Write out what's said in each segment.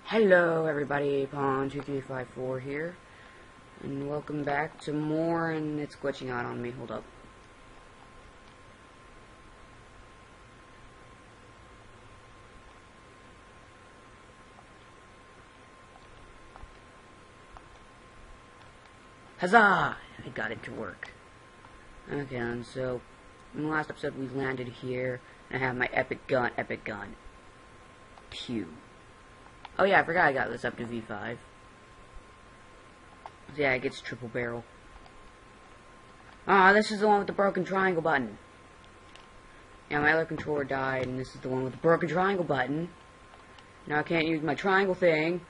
Hello everybody, Pawn2354 here, and welcome back to more, and it's glitching out on me, hold up. Huzzah! I got it to work. Okay, and so, in the last episode we landed here, and I have my epic gun. Pew. Oh yeah, I forgot I got this up to V5. So yeah, it gets triple barrel. Ah, this is the one with the broken triangle button. Yeah, my other controller died, and this is the one with the broken triangle button. Now I can't use my triangle thing.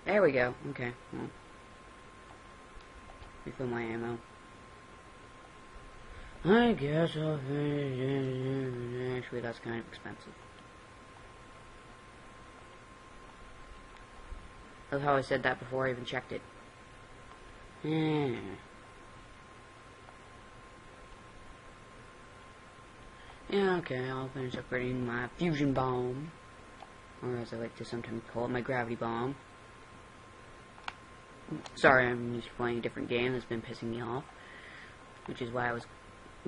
There we go. Okay, well. Refill my ammo. I guess I'll finish. Actually, that's kind of expensive. That's how I said that before I even checked it. Yeah, okay, I'll finish upgrading my fusion bomb. Or as I like to sometimes call it, my gravity bomb. Sorry, I'm just playing a different game that's been pissing me off. Which is why I was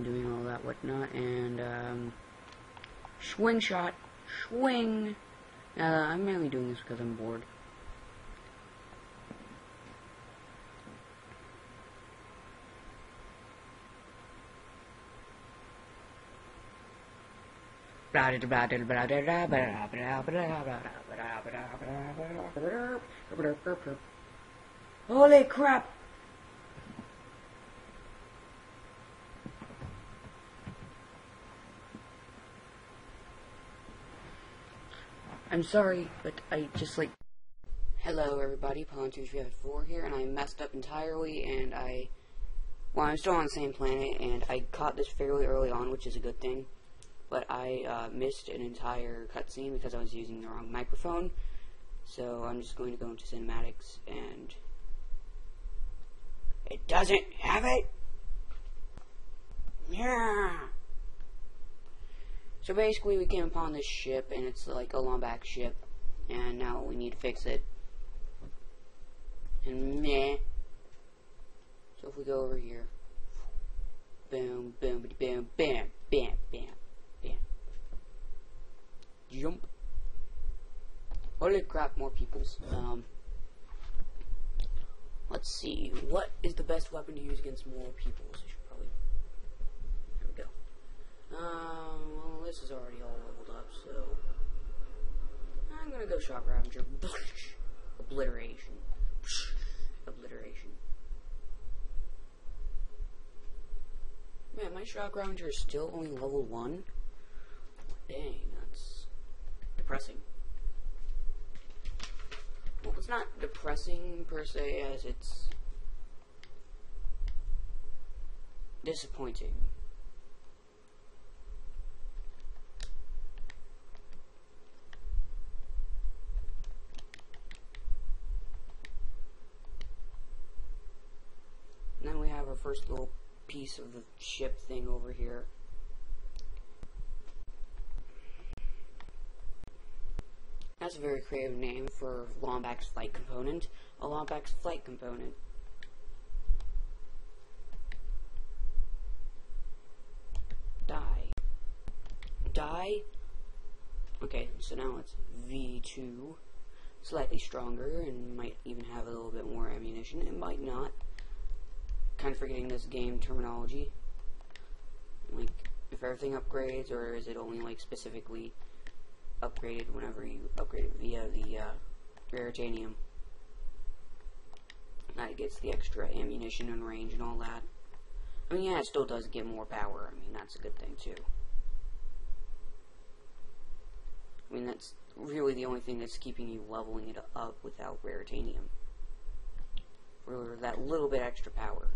doing all that whatnot. And, swing shot. Swing! I'm mainly doing this because I'm bored. Holy crap! I'm sorry, but I just like... Hello everybody, Pawn2354 here, and I messed up entirely, and well, I'm still on the same planet, and I caught this fairly early on, which is a good thing. But I missed an entire cutscene because I was using the wrong microphone. So I'm just going to go into cinematics, and it doesn't have it. Yeah. So basically, we came upon this ship, and it's like a Lombax ship, and now we need to fix it. And meh. So if we go over here, boom, boom, boom, bam, bam, bam. Jump. Holy crap, more peoples. Let's see. What is the best weapon to use against more peoples? I should probably... There we go. Well, this is already all leveled up, so... I'm gonna go Shock Ravager. Obliteration. Obliteration. Man, my Shock Ravager is still only level 1? Dang, that's... depressing. Well, it's not depressing per se as it's disappointing. And then we have our first little piece of the ship thing over here. That's a very creative name for Lombax flight component. A Lombax flight component. Die. Okay, so now it's V2. Slightly stronger and might even have a little bit more ammunition. It might not. Kind of forgetting this game terminology. Like, if everything upgrades, or is it only like specifically upgraded whenever you upgrade it via the Raritanium. That gets the extra ammunition and range and all that. I mean, yeah, it still does get more power. I mean, that's a good thing, too. I mean, that's really the only thing that's keeping you leveling it up without Raritanium. For that little bit extra power.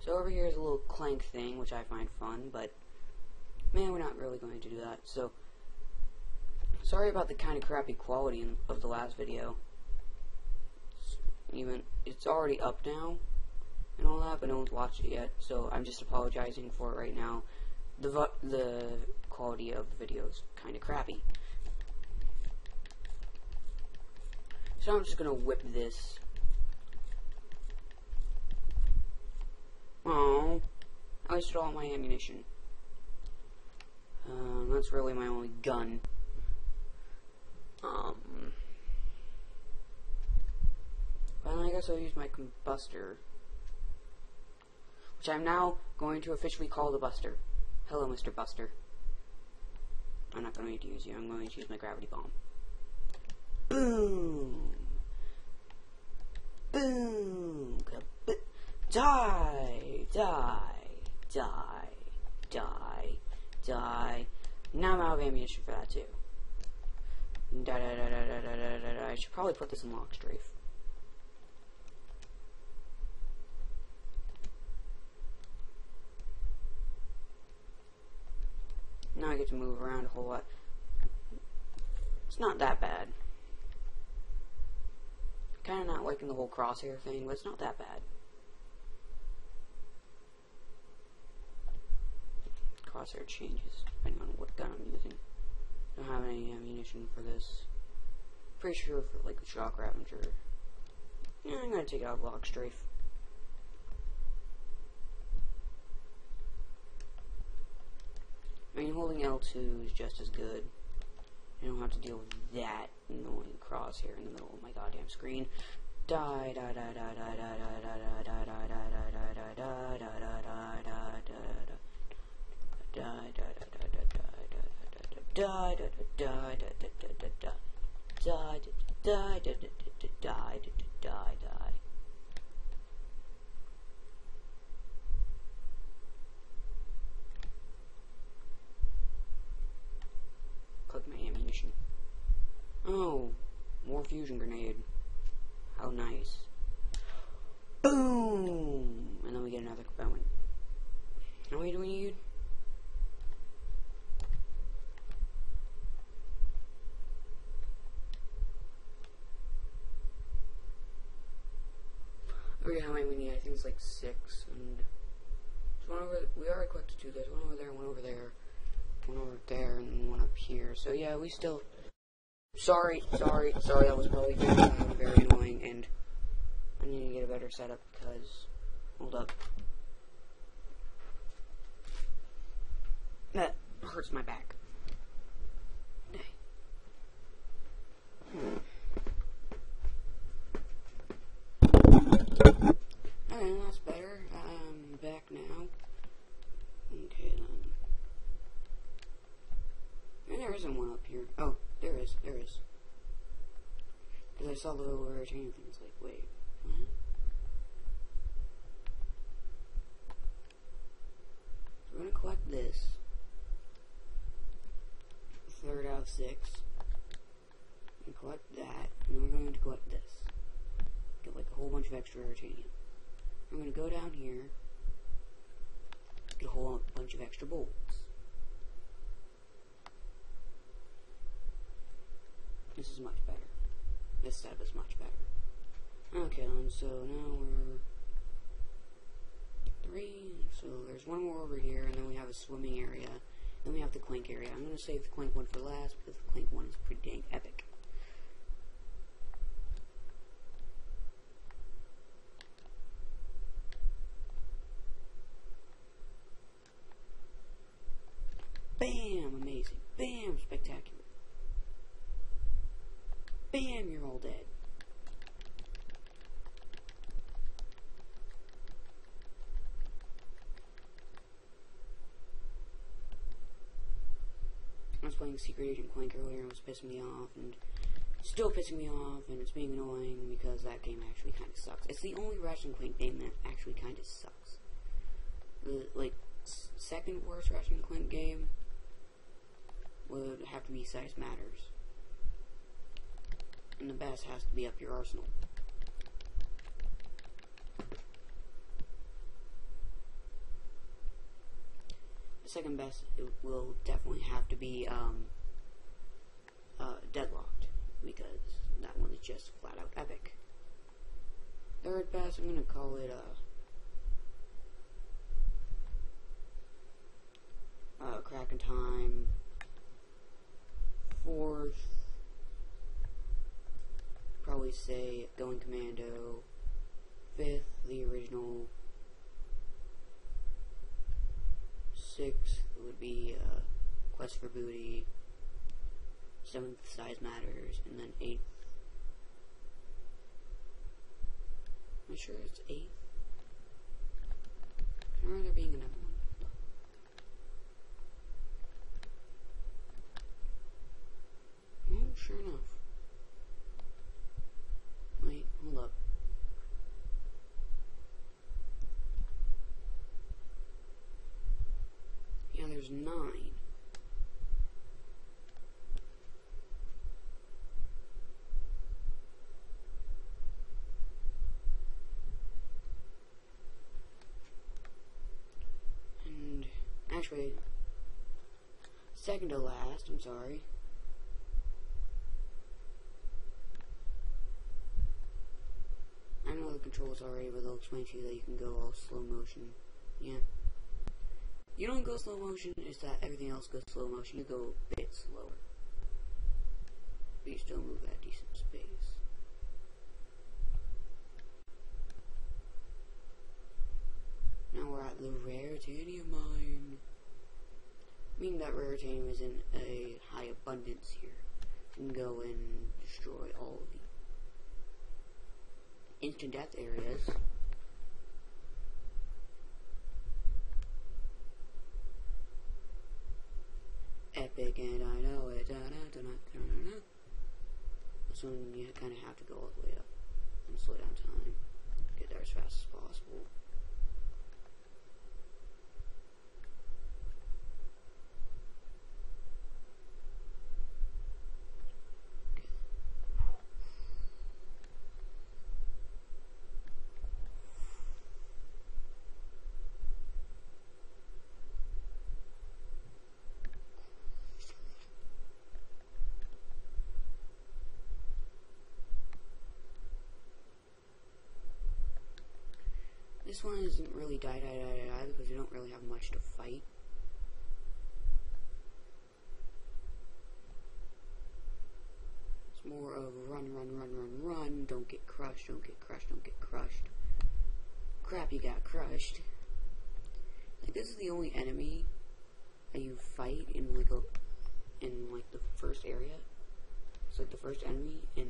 So over here is a little Clank thing, which I find fun, but man, we're not really going to do that. So, sorry about the kind of crappy quality of the last video. It's already up now, and all that, but no one's watched it yet, so I'm just apologizing for it right now. the quality of the video is kind of crappy. So I'm just gonna whip this. Oh, I wasted all my ammunition. That's really my only gun. Well, I guess I'll use my combustor, which I'm now going to officially call the Buster. Hello, Mr. Buster. I'm not going to use you. I'm going to use my gravity bomb. Boom! Boom! Die! Die! Die! Die! Die! Now I'm out of ammunition for that too. Die, die, die, die, die, die, die, die. I should probably put this in lock strafe. Now I get to move around a whole lot. It's not that bad. Kind of not liking the whole crosshair thing, but it's not that bad. Crosshair changes depending on what gun I'm using. Don't have any ammunition for this. Pretty sure for like the shock Ravager. Yeah, I'm gonna take it out of lock strafe. I mean, holding L2 is just as good. I don't have to deal with that annoying crosshair in the middle of my goddamn screen. Die, die, die, die, die, die, die, die, die, die, die, die, die, die, die. Click my ammunition. Oh, more fusion grenade. How nice. Boom! And then we get another component. How many do we need? Okay, how many we need? I think it's like 6. And there's one over. We already collected 2. There's one over there, one over there, one over there, and one up here. So yeah, we still. Sorry. That was probably very annoying, and I need to get a better setup because. Hold up. That hurts my back. Okay, that's better. I'm back now. Okay, then. And there isn't one up here. Oh, there is. Because I saw the little rotating things. Like, wait, what? So we're gonna collect this. 3rd out of 6. And collect that. And then we're going to collect this. Get like a whole bunch of extra titanium. I'm going to go down here, get a whole bunch of extra bolts. This is much better. This setup is much better. Okay, then, so now we're 3, so there's one more over here, and then we have a swimming area, then we have the Clank area. I'm going to save the Clank one for last, because the Clank one is pretty dang epic. Bam! Amazing. Bam! Spectacular. Bam! You're all dead. I was playing Secret Agent Clank earlier and it was pissing me off, and it's still pissing me off, and it's being annoying because that game actually kind of sucks. It's the only Ratchet and Clank game that actually kind of sucks. The, like, second worst Ratchet and Clank game would have to be Size Matters. And the best has to be Up Your Arsenal. The second best, it will definitely have to be Deadlocked, because that one is just flat out epic. Third best, I'm gonna call it second time. Fourth, probably say Going Commando. Fifth, the original. Sixth would be Quest for Booty. Seventh, Size Matters, and then eighth. I'm sure it's eighth. I remember there being another one. Oh, sure enough. Wait, hold up. Yeah, there's 9. And actually, second to last, I'm sorry. I know the controls already, but they'll explain to you that you can go all slow motion. Yeah. You don't go slow motion, it's that everything else goes slow motion. You go a bit slower. But you still move at decent space. Now we're at the raritanium mine. Meaning that raritanium is in a high abundance here. You can go and destroy all of the instant death areas. Epic, and I know it. So you kind of have to go all the way up and slow down time. Get there as fast as possible. This one isn't really die because you don't really have much to fight. It's more of run, don't get crushed, don't get crushed, don't get crushed. Crap, you got crushed. Like, this is the only enemy that you fight in like the first area. It's like the first enemy and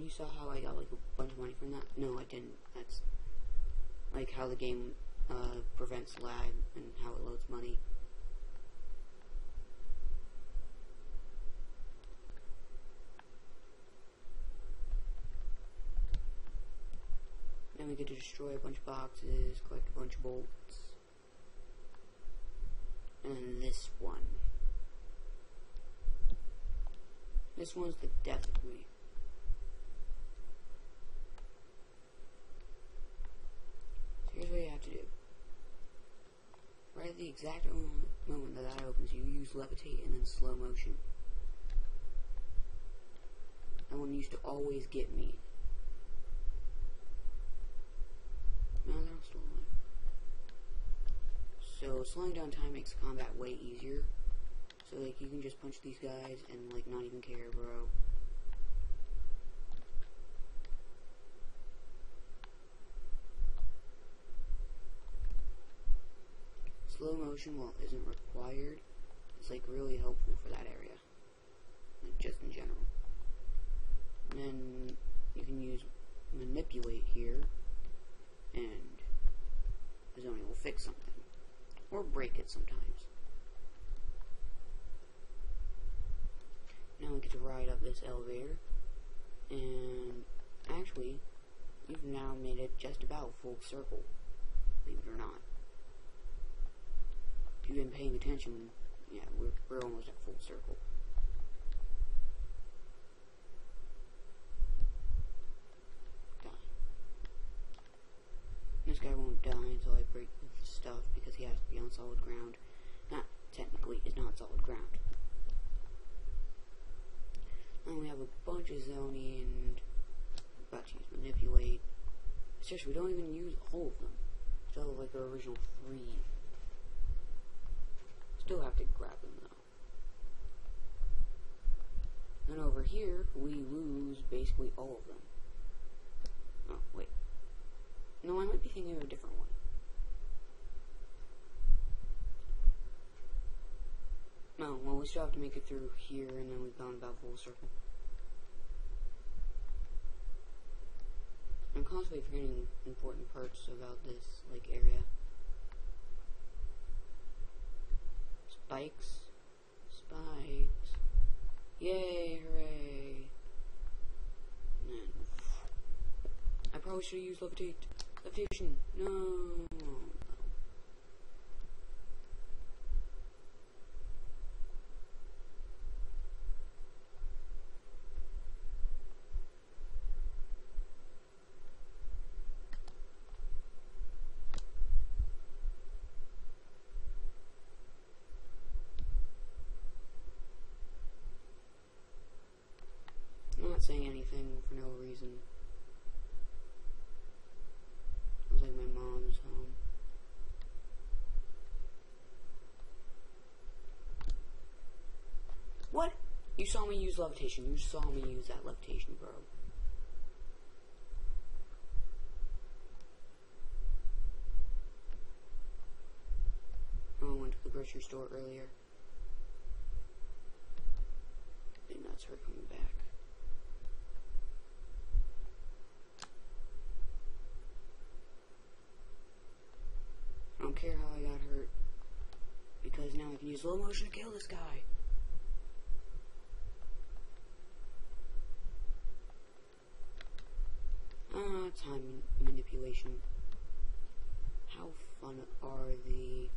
you saw how I got like a bunch of money from that? No, I didn't. That's like how the game prevents lag and how it loads money. Then we get to destroy a bunch of boxes, collect a bunch of bolts. And this one. This one's the death of me. Here's what you have to do. Right at the exact moment that opens, you use levitate and then slow motion. That one used to always get me. No, they're all still alive. So slowing down time makes combat way easier. So like you can just punch these guys and like not even care, bro. Slow motion, while it isn't required, it's like really helpful for that area, like just in general. And then you can use manipulate here, and the zoning will fix something, or break it sometimes. Now we get to ride up this elevator, and actually, we've now made it just about full circle, believe it or not. If you've been paying attention, yeah, we're almost at full circle. Die. This guy won't die until I break the stuff because he has to be on solid ground. Not technically, it's not solid ground. Then we have a bunch of zoning and about to use manipulate. Seriously, we don't even use all of them. Still like our original 3. Still have to grab them though. Then over here, we lose basically all of them. Oh, wait. No, I might be thinking of a different one. No, well, we still have to make it through here, and then we've gone about full circle. I'm constantly forgetting important parts about this, like, area. Spikes. Spikes. Yay, hooray. Man. I probably should have used levitation. No. I'm not saying anything for no reason. It was like my mom's home. What? You saw me use levitation. You saw me use that levitation, bro. Oh, I went to the grocery store earlier. And that's her coming back. I don't care how I got hurt, because now I can use slow motion to kill this guy. Time manipulation. How fun are the...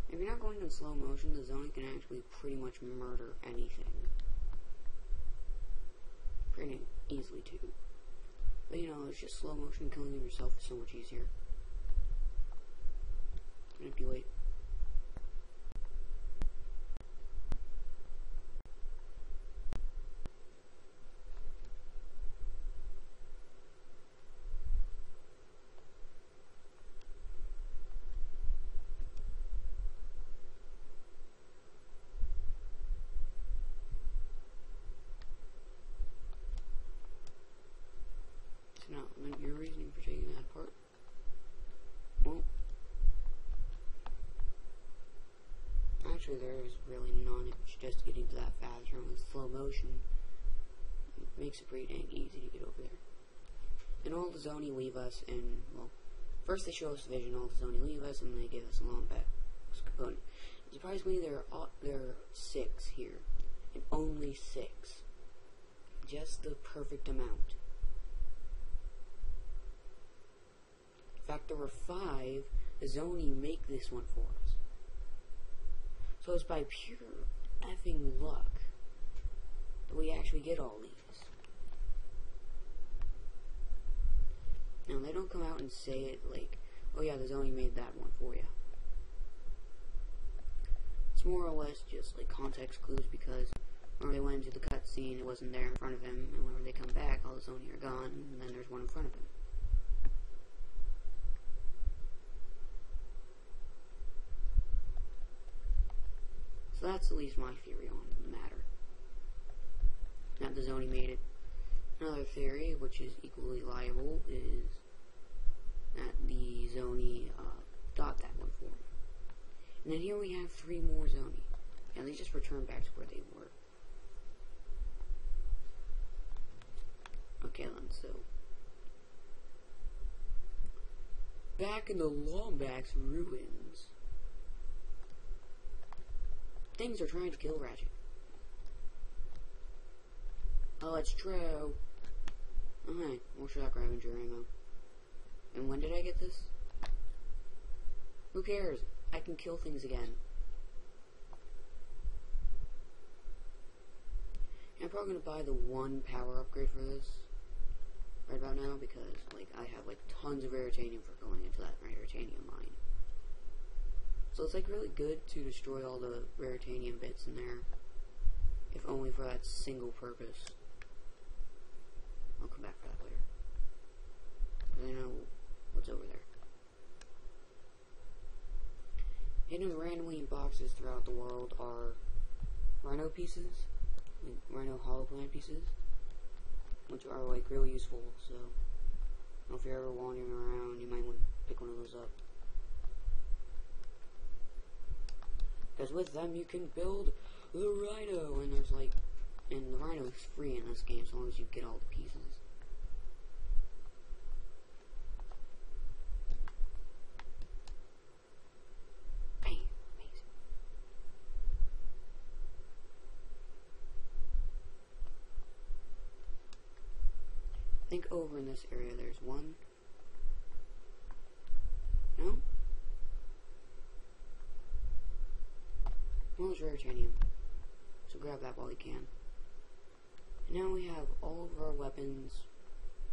If you're not going in slow motion, the zoning can actually pretty much murder anything. Pretty easily too. But you know, it's just slow motion. Killing yourself is so much easier. Manipulate. Now, your reasoning for taking that apart. Well, actually, there is really none. It's just getting to that faster with slow motion. It makes it pretty dang easy to get over there. And all the Zoni leave us, and well, first they show us vision. All the Zoni leave us, and they give us a long back component. Surprisingly, there are 6 here, and only 6. Just the perfect amount. In fact, there were 5. The Zoni make this one for us. So it's by pure effing luck that we actually get all these. Now, they don't come out and say it like, oh yeah, the Zoni made that one for you. It's more or less just like context clues, because whenever they went into the cutscene, it wasn't there in front of him, and whenever they come back, all the Zoni are gone, and then there's one in front of him. So that's at least my theory on the matter. That the Zoni made it. Another theory, which is equally liable, is that the Zoni got that one for him. And then here we have 3 more Zoni. And they just return back to where they were. Okay then, so back in the Lombax ruins, things are trying to kill Ratchet. Oh, it's true. Alright, more shock Ravager ammo. And when did I get this? Who cares? I can kill things again. And I'm probably gonna buy the 1 power upgrade for this right about now, because like I have like tons of Raritanium for going into that Raritanium mine. So it's like really good to destroy all the Raritanium bits in there, if only for that single purpose. I'll come back for that later, because I know what's over there. hidden randomly in boxes throughout the world are rhino pieces, like rhino hollow plant pieces, which are like really useful. So if you're ever wandering around, you might want to pick one of those up, because with them you can build the rhino, and the rhino is free in this game as long as you get all the pieces. I think over in this area there's one. No? Well, it's rare titanium, so grab that while you can. And now we have all of our weapons,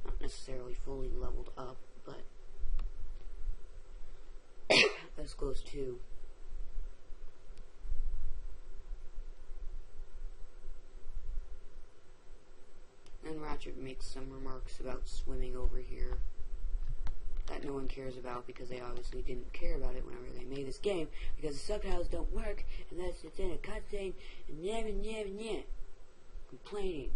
not necessarily fully leveled up, but that's close to. And Ratchet makes some remarks about swimming over here that no one cares about, because they obviously didn't care about it whenever they made this game, because the subtitles don't work unless it's in a cutscene, and yeah, complaining.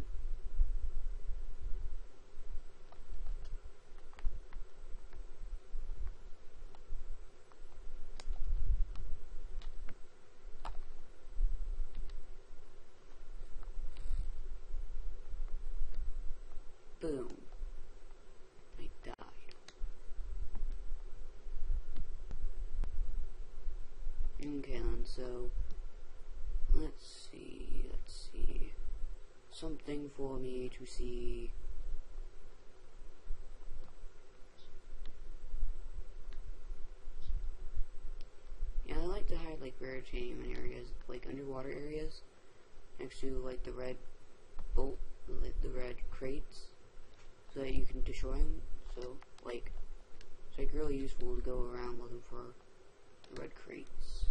Boom. I died. Okay then, so let's see. Something for me to see. Yeah, I like to hide like rare titanium in areas, like underwater areas, next to like the red bolt, like the red crates, so that you can destroy them. So it's like really useful to go around looking for the red crates,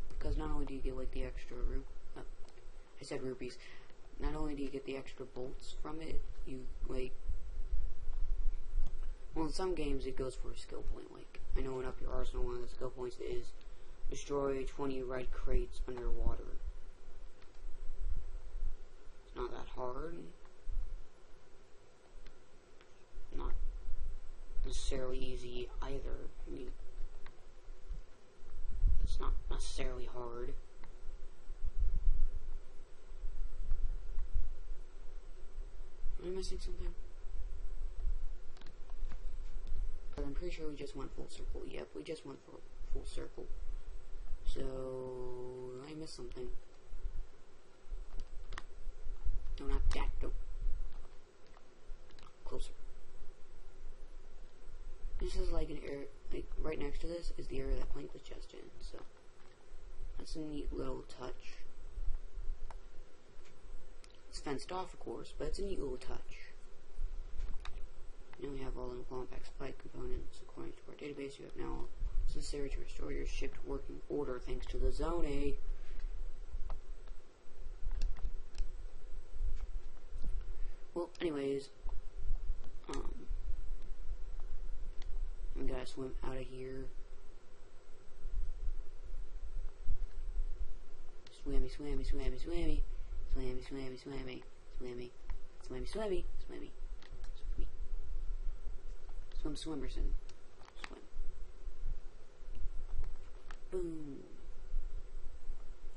because not only do you get like the extra I said rupees. Not only do you get the extra bolts from it, you like. Well, in some games it goes for a skill point. Like I know in Up Your Arsenal, one of the skill points is destroy 20 red crates underwater. It's not that hard. Not necessarily easy either. I mean, it's not necessarily hard. Am I missing something? But I'm pretty sure we just went full circle. Yep, we just went full circle. So I missed something. No, not that. No. Closer. This is like an area, like right next to this is the area that Clank was just in, so that's a neat little touch. It's fenced off, of course, but it's a neat little touch. Now we have all the compact spike components. According to our database, you have now necessary to restore your ship to working order thanks to the Zone A. Well, anyways, we gotta swim out of here. Swimmy, swimmy, swimmy, swimmy. Swimmy, swimmy, swimmy, swimmy, swimmy, swimmy, swimmy, swimmy. Swim, swimmerson. Swim. Boom.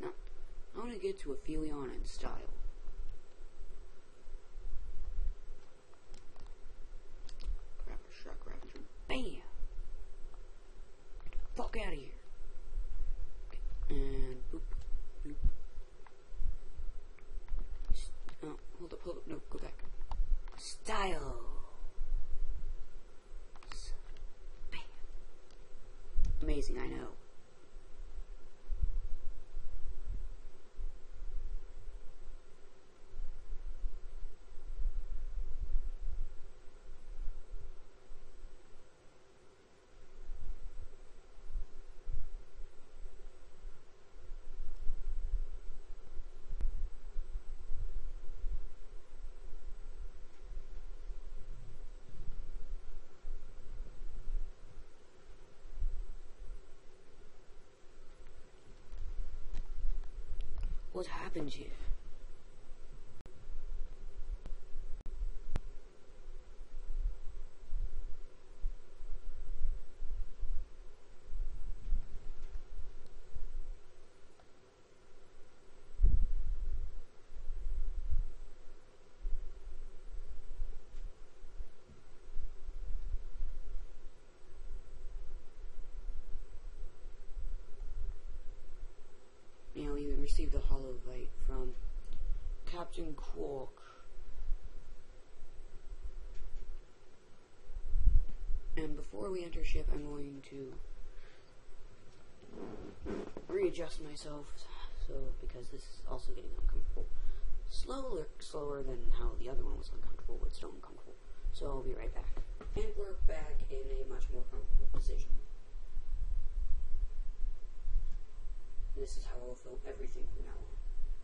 Now, I want to get to a Philion in style. Grab a shark, grab a shrimp. Bam! Get the fuck out of here. Okay. And boop, boop. Oh, hold up, no, go back. Style! Bam! Amazing, I know. What happened here? Now we received a hololight from Captain Quark. And before we enter ship, I'm going to readjust myself, so because this is also getting uncomfortable. Slower than how the other one was uncomfortable, but still uncomfortable. So I'll be right back. And we're back in a much more comfortable position. This is how I'll film everything from now on.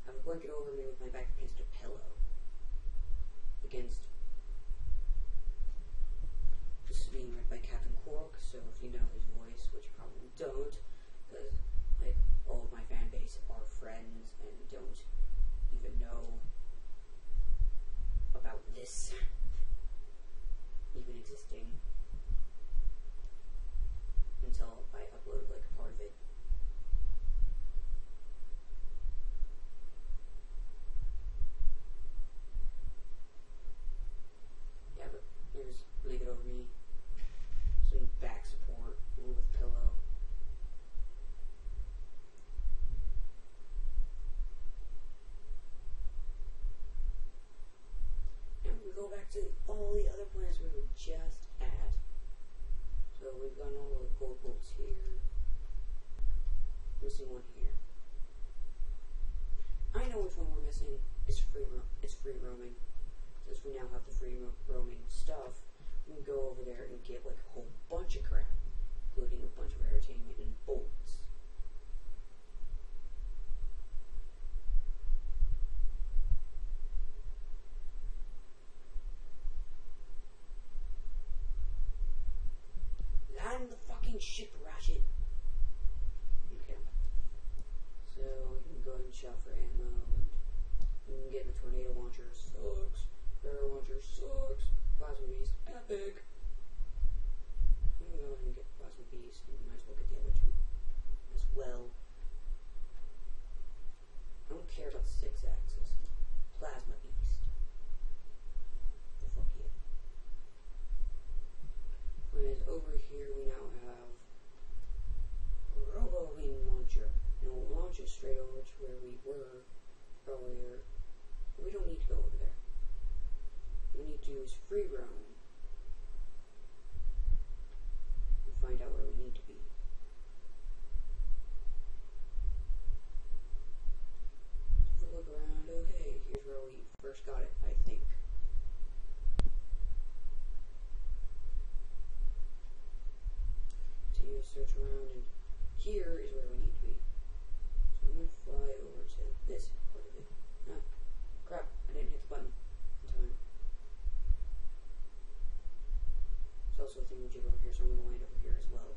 I have a blanket over me with my back against a pillow. This is being read by Captain Quark, so if you know his voice, which you probably don't, because like all of my fan base are friends and don't even know about this even existing until I upload like a part of it. Yeah, but there's a blanket over me, some back support, a little with pillow. And we go back to all the other planets we were just at. So we've got all the gold bolts here. Missing one here. I know which one we're missing. It's free roaming. Since we now have the free roaming stuff, we can go over there and get like a whole bunch of crap, including a bunch of entertainment and bolts. Land the fucking ship, Ratchet. Okay. So we can go ahead and shop for ammo, and we can get the tornado launcher. Sucks. Barrel launcher sucks. Plasma beast, epic. I'm gonna go ahead and get the plasma beast, and we might as well get the other two as well. I don't care about the 6-axis. Plasma beast. The fuck yeah. Whereas over here we now have Robo Wing Launcher. And it will launch us straight over to where we were earlier. But we don't need to go over there. What we need to do is free roam and find out where we need to be. So if we look around, oh hey, here's where we first got it, I think. Continue to search around, and here is where we need to be. So I'm going to fly over to this part of it. Ah, crap, I didn't hit the button in time. There's also a thingamajig over here, so I'm going to land over here as well.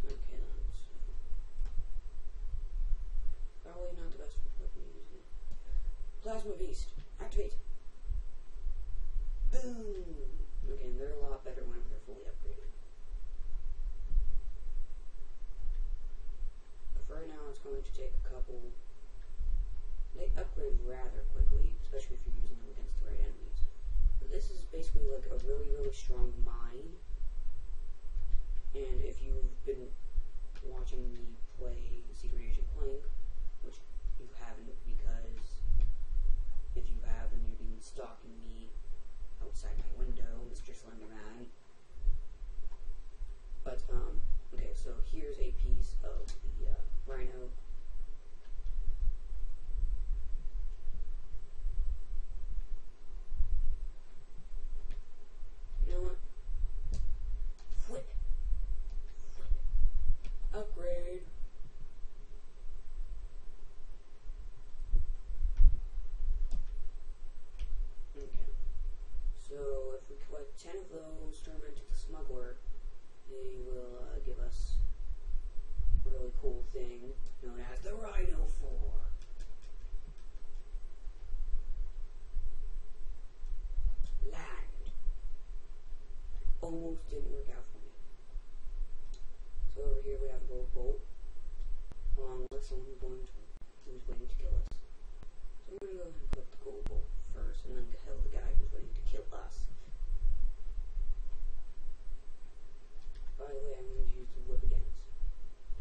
Okay, then, so probably not the best weapon using it. Plasma Beast, activate. Boom! Okay, they're a lot better whenever they're fully upgraded. But for right now, it's going to take a couple. They upgrade rather quickly, especially if you're using them against the right enemies. But this is basically like a really, really strong mine. And if you've been watching me play Secret Agent Clank, which you haven't because if you have, then you've been stalking me outside my window, Mr. Slenderman. But, okay, so here's a piece of the Rhino. You know what? Flip. Upgrade. cool thing known as the Rhino 4. Land. Almost didn't work out for me. So over here we have a gold bolt, along with someone who's waiting to kill us. So I'm going to go ahead and put the gold bolt first, and then kill the guy who's waiting to kill us. By the way, I'm going to use the whip again.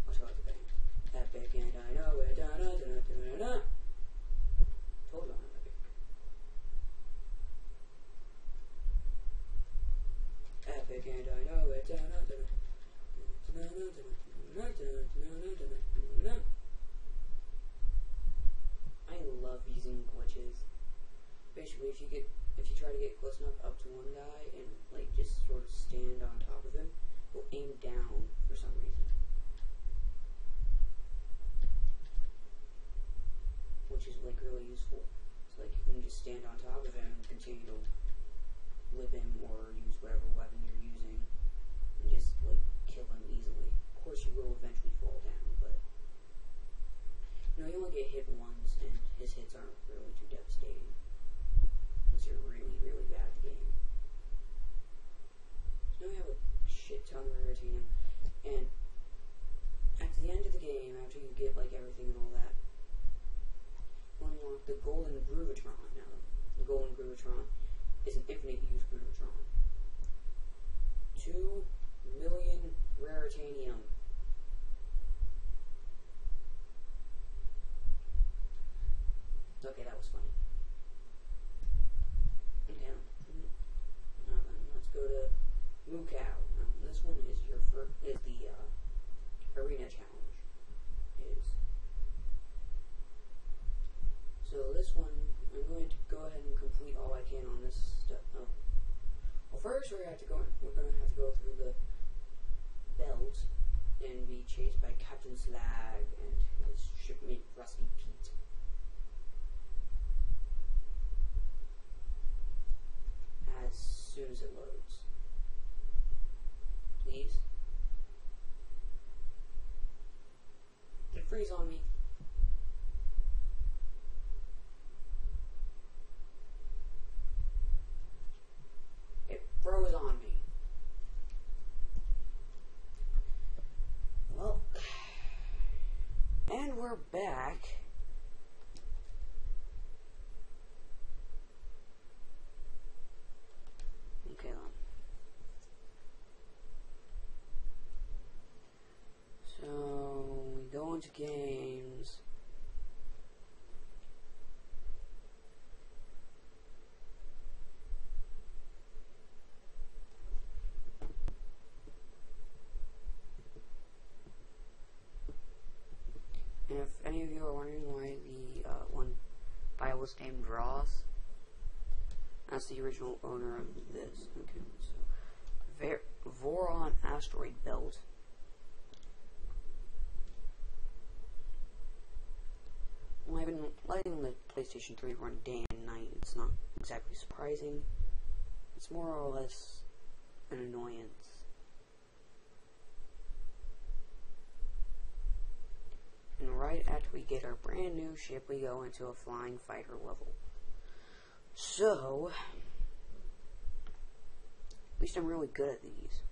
Watch out the bang. Epic and I know it. Da da da da da da. Told you I'm epic. Epic and I know it. Da da da da. I love using glitches. Basically, if you try to get close enough up to one guy and like just sort of stand on top of him, he'll aim down for some reason, which is like really useful. So like you can just stand on top of him and continue to whip him or use whatever weapon you're using and just like kill him easily. Of course, you will eventually fall down, but you know, you only get hit once, and his hits aren't really too devastating unless you're really, really bad at the game. So now we have a shit ton of irritating, and at the end of the game, after you get like everything and all that, you unlock the golden Groovatron. Now, the golden Groovatron is an infinite use Groovatron. 2 million raritanium. Okay, that was funny. Okay, now then, let's go to Moo Cow. Now, this one is the arena challenge. So this one, I'm going to go ahead and complete all I can on this stuff. Oh. Well, first we're going to have to go through the belt and be chased by Captain Slag and his shipmate Rusty Pete. As soon as it loads. Please. Get freeze on me. It froze on me. Well, and we're back. Okay, so we go into games. And if any of you are wondering why the one bio was named Ross, that's the original owner of this. Okay, so Voron Asteroid Belt. Well, I've been letting the PlayStation 3 run day and night. It's not exactly surprising. It's more or less an annoyance. And right after we get our brand new ship, we go into a flying fighter level. So, at least I'm really good at these.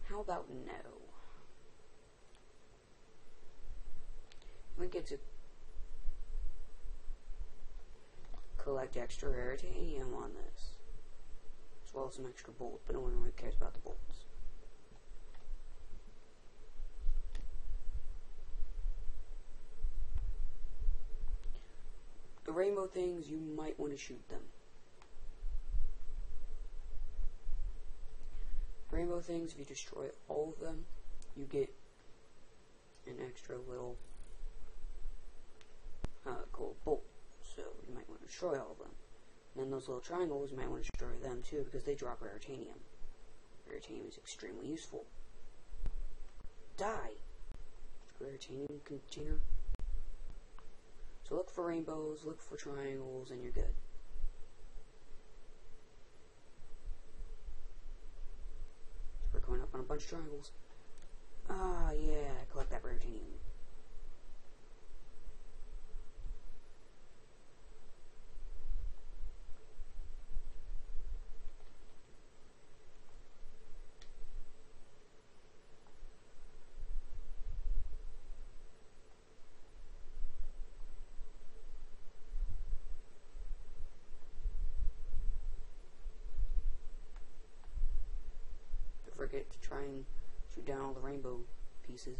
How about no? We get to collect extra raritanium on this, as well as some extra bolts, but no one really cares about the bolts. The rainbow things, you might want to shoot them. Rainbow things, if you destroy all of them, you get an extra little gold bolt. So you might want to destroy all of them. And then those little triangles, you might want to destroy them too, because they drop raritanium. Raritanium is extremely useful. die. Retaining container. So look for rainbows, look for triangles, and you're good. So we're going up on a bunch of triangles. Ah, yeah, collect that rare titanium. Forget to try and shoot down all the rainbow pieces.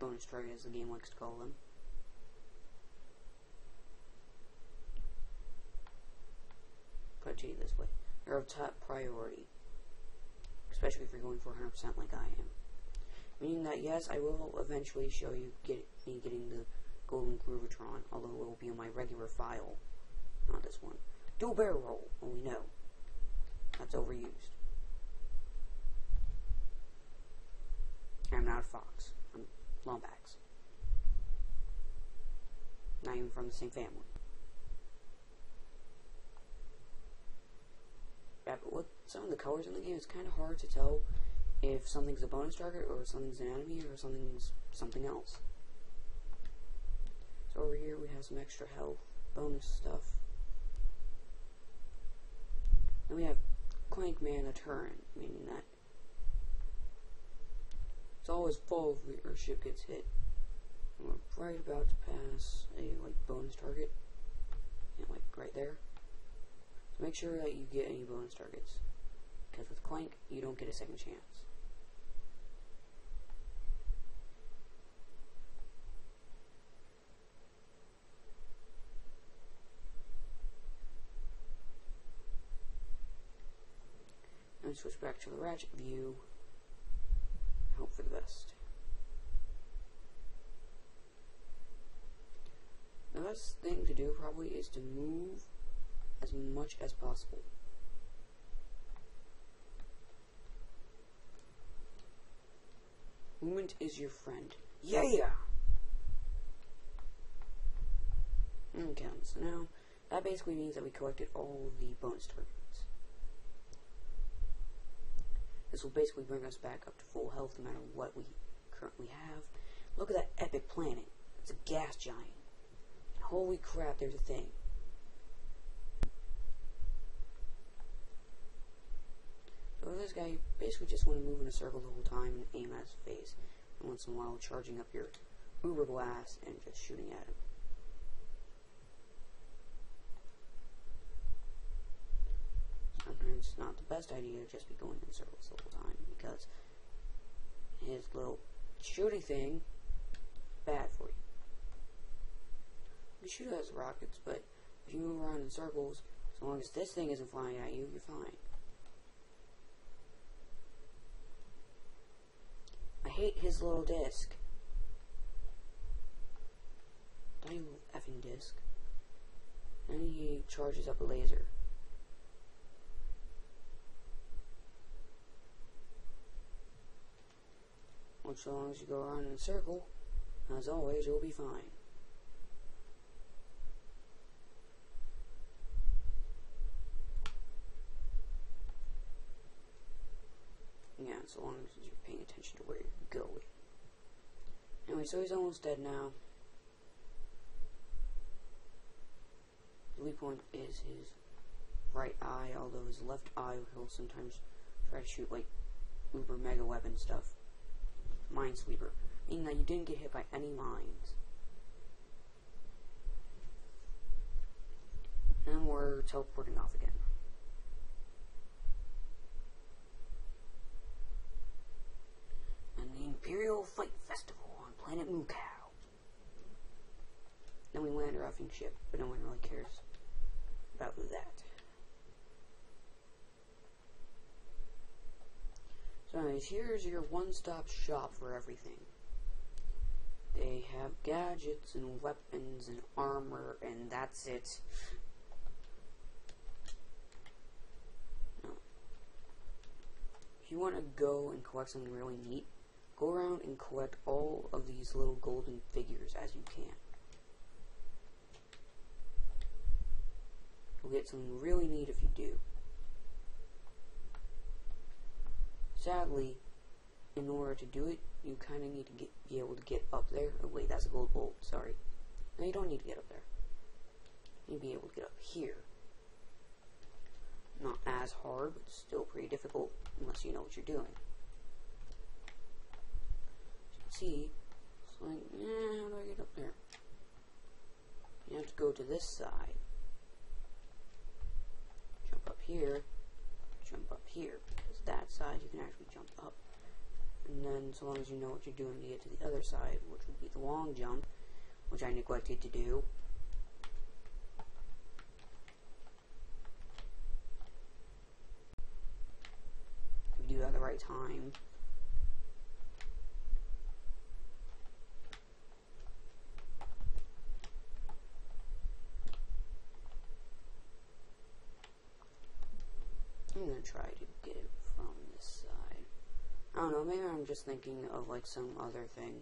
Bonus target, as the game likes to call them. Put it to you this way. They're of top priority. Especially if you're going for 100% like I am. Meaning that, yes, I will eventually show you me getting the Golden Groovatron, although it will be on my regular file. Not this one. Dual barrel roll, well, we know. That's overused. I'm not a fox. I'm Lombax. Not even from the same family. Yeah, but with some of the colors in the game, it's kind of hard to tell if something's a bonus target or something's an enemy or something's something else. So over here we have some extra health, bonus stuff. Then we have Clank Man a turn, meaning that it's always full if our ship gets hit. And we're right about to pass a bonus target, and right there. So make sure that you get any bonus targets, because with Clank you don't get a second chance. And switch back to the Ratchet view. Hope for the best. The best thing to do probably is to move as much as possible. Movement is your friend. Yeah! Okay, so now that basically means that we collected all the bonus targets. This will basically bring us back up to full health no matter what we currently have. Look at that epic planet. It's a gas giant. Holy crap, there's a thing. So this guy, you basically just want to move in a circle the whole time and aim at his face. And once in a while charging up your uber blast and just shooting at him. Sometimes it's not the best idea to just be going in circles the whole time, because his little shooting thing is bad for you. You shoot it as rockets, but if you move around in circles, as long as this thing isn't flying at you, you're fine. I hate his little disc. Tiny little effing disc. And he charges up a laser. Which, so long as you go around in a circle, as always, you'll be fine. Yeah, so long as you're paying attention to where you're going. Anyway, so he's almost dead now. The weak point is his right eye, although his left eye he'll sometimes try to shoot uber mega weapon stuff. Minesweeper, meaning that you didn't get hit by any mines. And we're teleporting off again. And the Imperial Fight Festival on planet Mookow. Then we land our effing ship, but no one really cares about that. So anyways, here's your one-stop shop for everything. They have gadgets and weapons and armor, and that's it. No. you want to go and collect something really neat, go around and collect all of these little golden figures as you can. You'll get something really neat if you do. Sadly, in order to do it, you kind of need to be able to get up there. Oh wait, that's a gold bolt, sorry. No, you don't need to get up there. You need to be able to get up here. Not as hard, but still pretty difficult, unless you know what you're doing. As you can see, it's like, how do I get up there? You have to go to this side. Jump up here, jump up here, because that side you can actually jump up. And then, so long as you know what you're doing to get to the other side, which would be the long jump, which I neglected to do. If you do that at the right time. I'm going to try to get it from this side. I don't know, maybe I'm just thinking of like some other thing.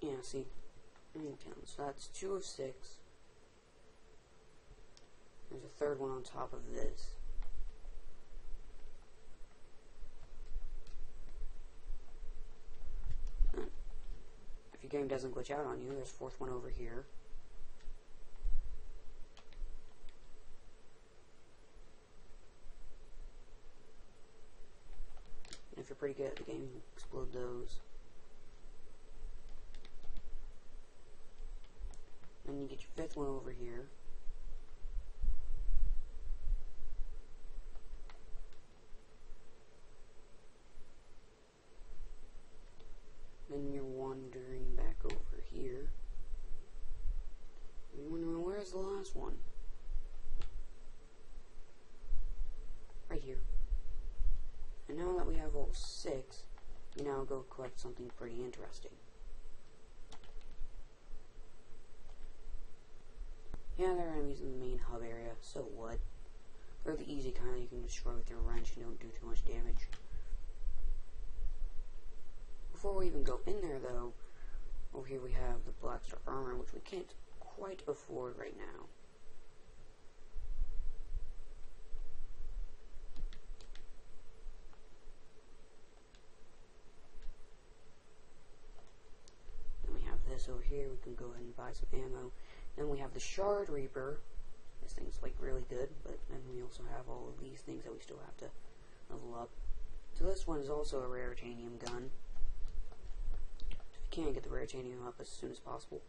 Yeah, see? Okay, so that's 2 of 6. There's a third one on top of this. And if your game doesn't glitch out on you, there's a 4th one over here. If you're pretty good at the game, you explode those. Then you get your 5th one over here. Then you're wandering back over here. You're wondering, where's the last one? Right here. And now that we have all 6, you now go collect something pretty interesting. Yeah, there are enemies in the main hub area, so what? They're the easy kind that you can destroy with your wrench and don't do too much damage. Before we even go in there though, over here we have the Black Star armor, which we can't quite afford right now. This over here, we can go ahead and buy some ammo. Then we have the Shard Reaper. This thing's like really good, but then we also have all of these things that we still have to level up. So this one is also a rare titanium gun. So if you can get the rare titanium up as soon as possible.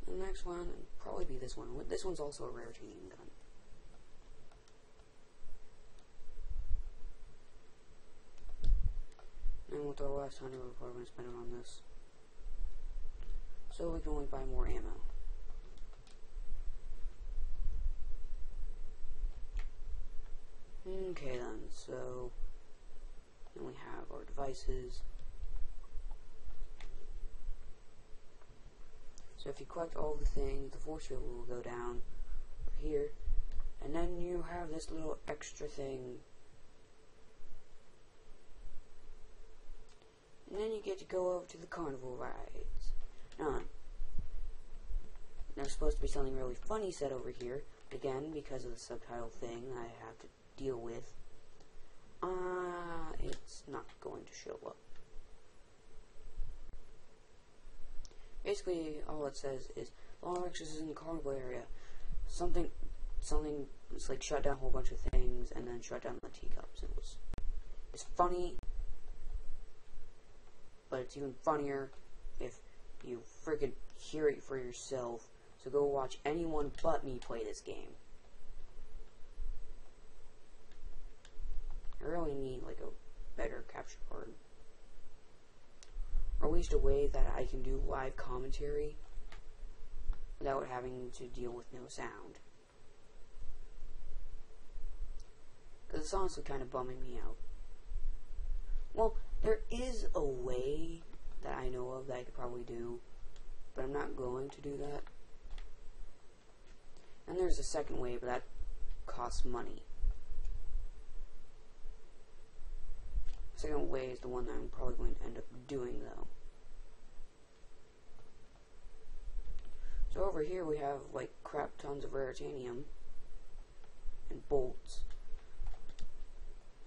The next one would probably be this one. This one's also a rare titanium gun. And with our last $100, we're probably going to spend it on this. So we can only buy more ammo. Okay then, so then we have our devices. So if you collect all the things, the force field will go down over here. And then you have this little extra thing. And then you get to go over to the carnival rides. Now, there's supposed to be something really funny said over here. Again, because of the subtitle thing I have to deal with. It's not going to show up. Basically, all it says is, Long Lectures is in the carnival area. Something, it's like shut down a whole bunch of things, and then shut down the teacups. It's funny. But it's even funnier if you freaking hear it for yourself. So go watch anyone but me play this game. I really need like a better capture card. Or at least a way that I can do live commentary without having to deal with no sound. Because it's honestly kind of bumming me out. Well, There is a way that I know of that I could probably do, but I'm not going to do that. And there's a second way, but that costs money. The second way is the one that I'm probably going to end up doing, though. So over here we have like crap tons of raritanium and bolts.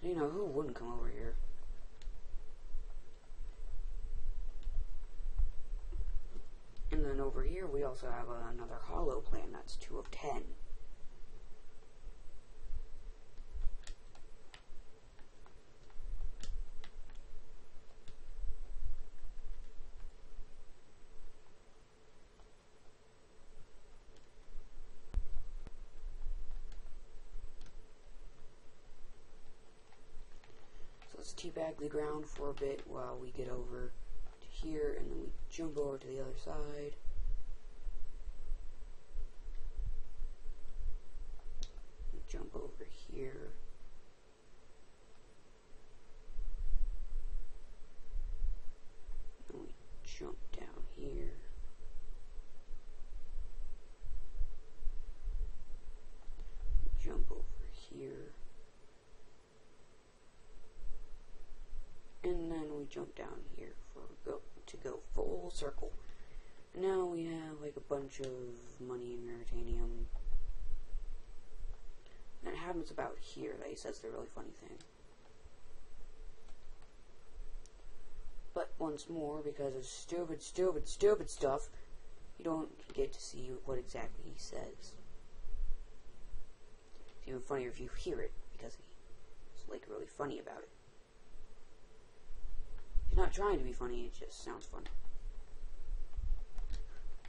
So, you know, who wouldn't come over here? And then over here we also have another hollow plan that's 2 of 10. So let's teabag the ground for a bit while we get over to here, and then we jump over to the other side. We jump over here. And we jump down here. We jump over here. And then we jump down here to go full circle. And now we have like a bunch of money and raritanium. And it happens about here that he says the really funny thing. But once more, because of stupid stuff, you don't get to see what exactly he says. It's even funnier if you hear it, because he's like really funny about it. He's not trying to be funny, it just sounds funny.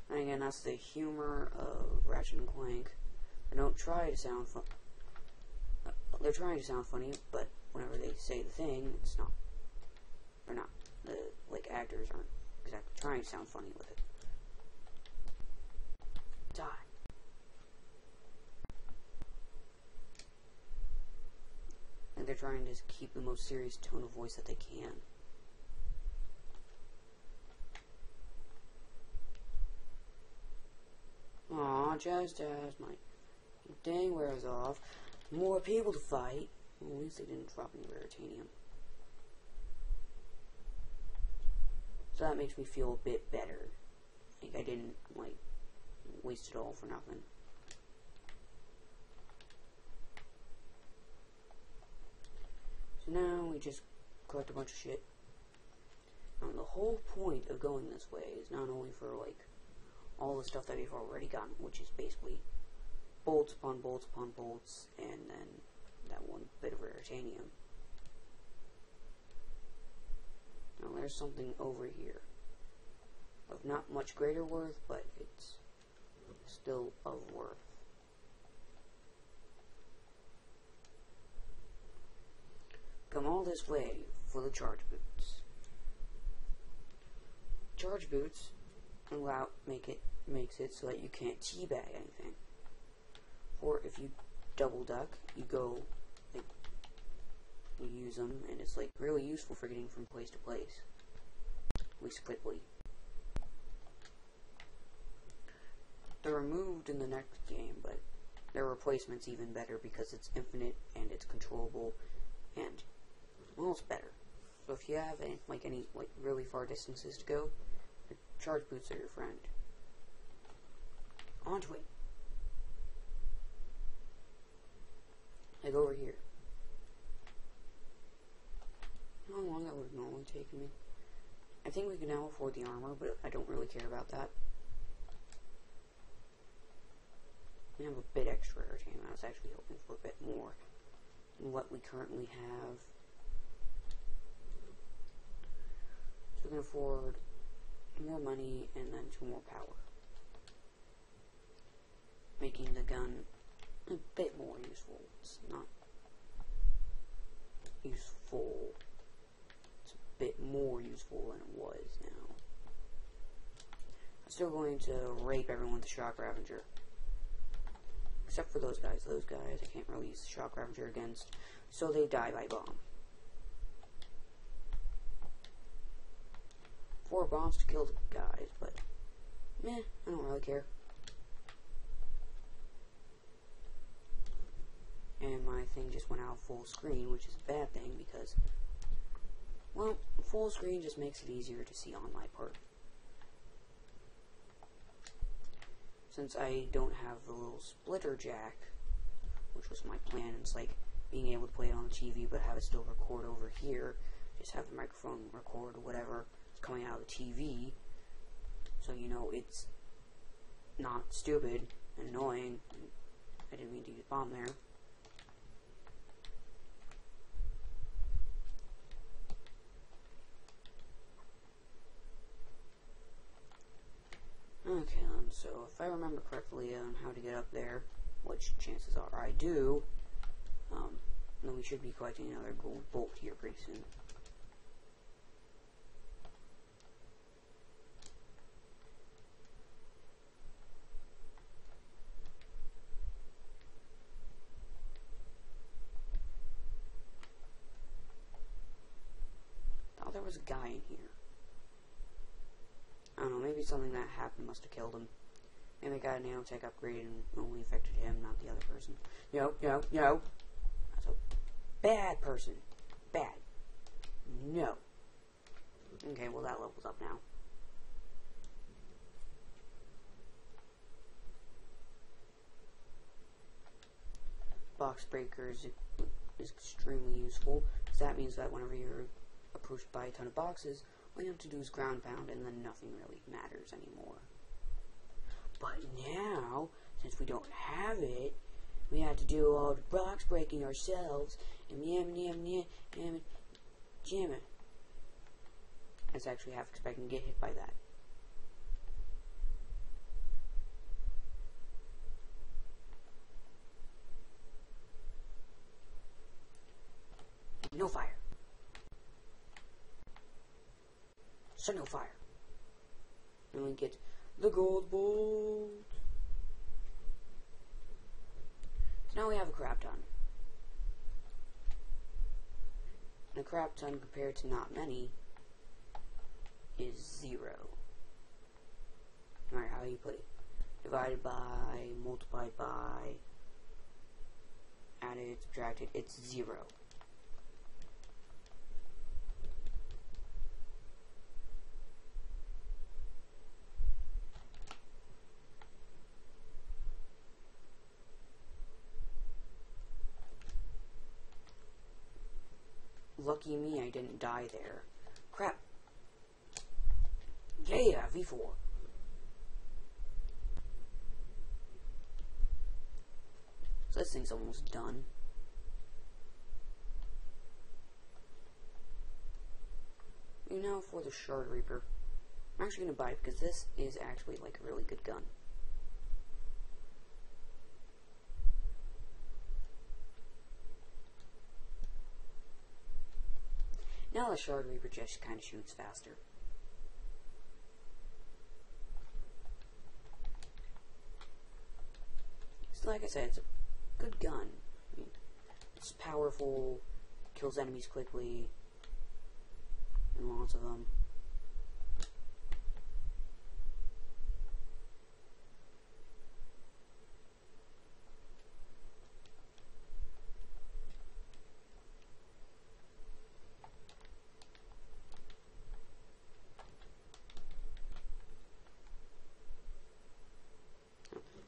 And again, that's the humor of Ratchet and Clank. They don't try to sound fun. They're trying to sound funny, but whenever they say the thing, it's not. They're not. The actors aren't exactly trying to sound funny with it. Die. And they're trying to keep the most serious tone of voice that they can. Aw, just as my thing wears off, more people to fight. Well, at least they didn't drop any raritanium. So that makes me feel a bit better. Like I didn't, waste it all for nothing. So now we just collect a bunch of shit. The whole point of going this way is not only for, all the stuff that we've already gotten, which is basically bolts upon bolts upon bolts, and then that one bit of raritanium. Now there's something over here of not much greater worth, but it's still of worth. Come all this way for the charge boots. Charge boots makes it so that you can't teabag anything. Or if you double duck, you go, you use them, and it's really useful for getting from place to place. At least quickly. They're removed in the next game, but their replacement's even better because it's infinite and it's controllable, and well, it's better. So if you have any really far distances to go, the charge boots are your friend. Onto it. Over here. How long that would have normally taken me? I think we can now afford the armor, but I don't really care about that. We have a bit extra raritanium. I was actually hoping for a bit more than what we currently have. So we can afford more money and then 2 more power. Making the gun a bit more useful. It's not useful. It's a bit more useful than it was now. I'm still going to rape everyone with the Shock Ravager. Except for those guys. Those guys I can't really use the Shock Ravager against, so they die by bomb. 4 bombs to kill the guys, but meh, I don't really care. And my thing just went out full screen, which is a bad thing because, well, full screen just makes it easier to see on my part. Since I don't have the little splitter jack, which was my plan, it's like being able to play it on the TV but have it still record over here, just have the microphone record whatever is coming out of the TV, so you know it's not stupid and annoying. I didn't mean to use bomb there. Okay, so if I remember correctly on how to get up there, which chances are I do, then we should be collecting another gold bolt here pretty soon. Oh, there was a guy in here. I don't know, maybe something that happened must have killed him. Maybe I got a nanotech upgrade and only affected him, not the other person. No. That's a bad person. Bad. No. Okay, well that level's up now. Box breakers is extremely useful, because that means that whenever you're approached by a ton of boxes, all you have to do is ground pound, and then nothing really matters anymore. But now, since we don't have it, we have to do all the box breaking ourselves, and jam it. I was actually half expecting to get hit by that. No fire. So no fire. And we get the gold bolt. So now we have a crap ton. And a crap ton compared to not many is 0. No matter how you put it. Divided by, multiplied by, added, subtracted, it's 0. Lucky me, I didn't die there. Crap. Yeah, V4. So this thing's almost done. And now for the Shard Reaper. I'm actually going to buy it because this is actually like a really good gun. Now the Shard Reaper just kind of shoots faster. So like I said, it's a good gun. I mean, it's powerful, kills enemies quickly, and lots of them.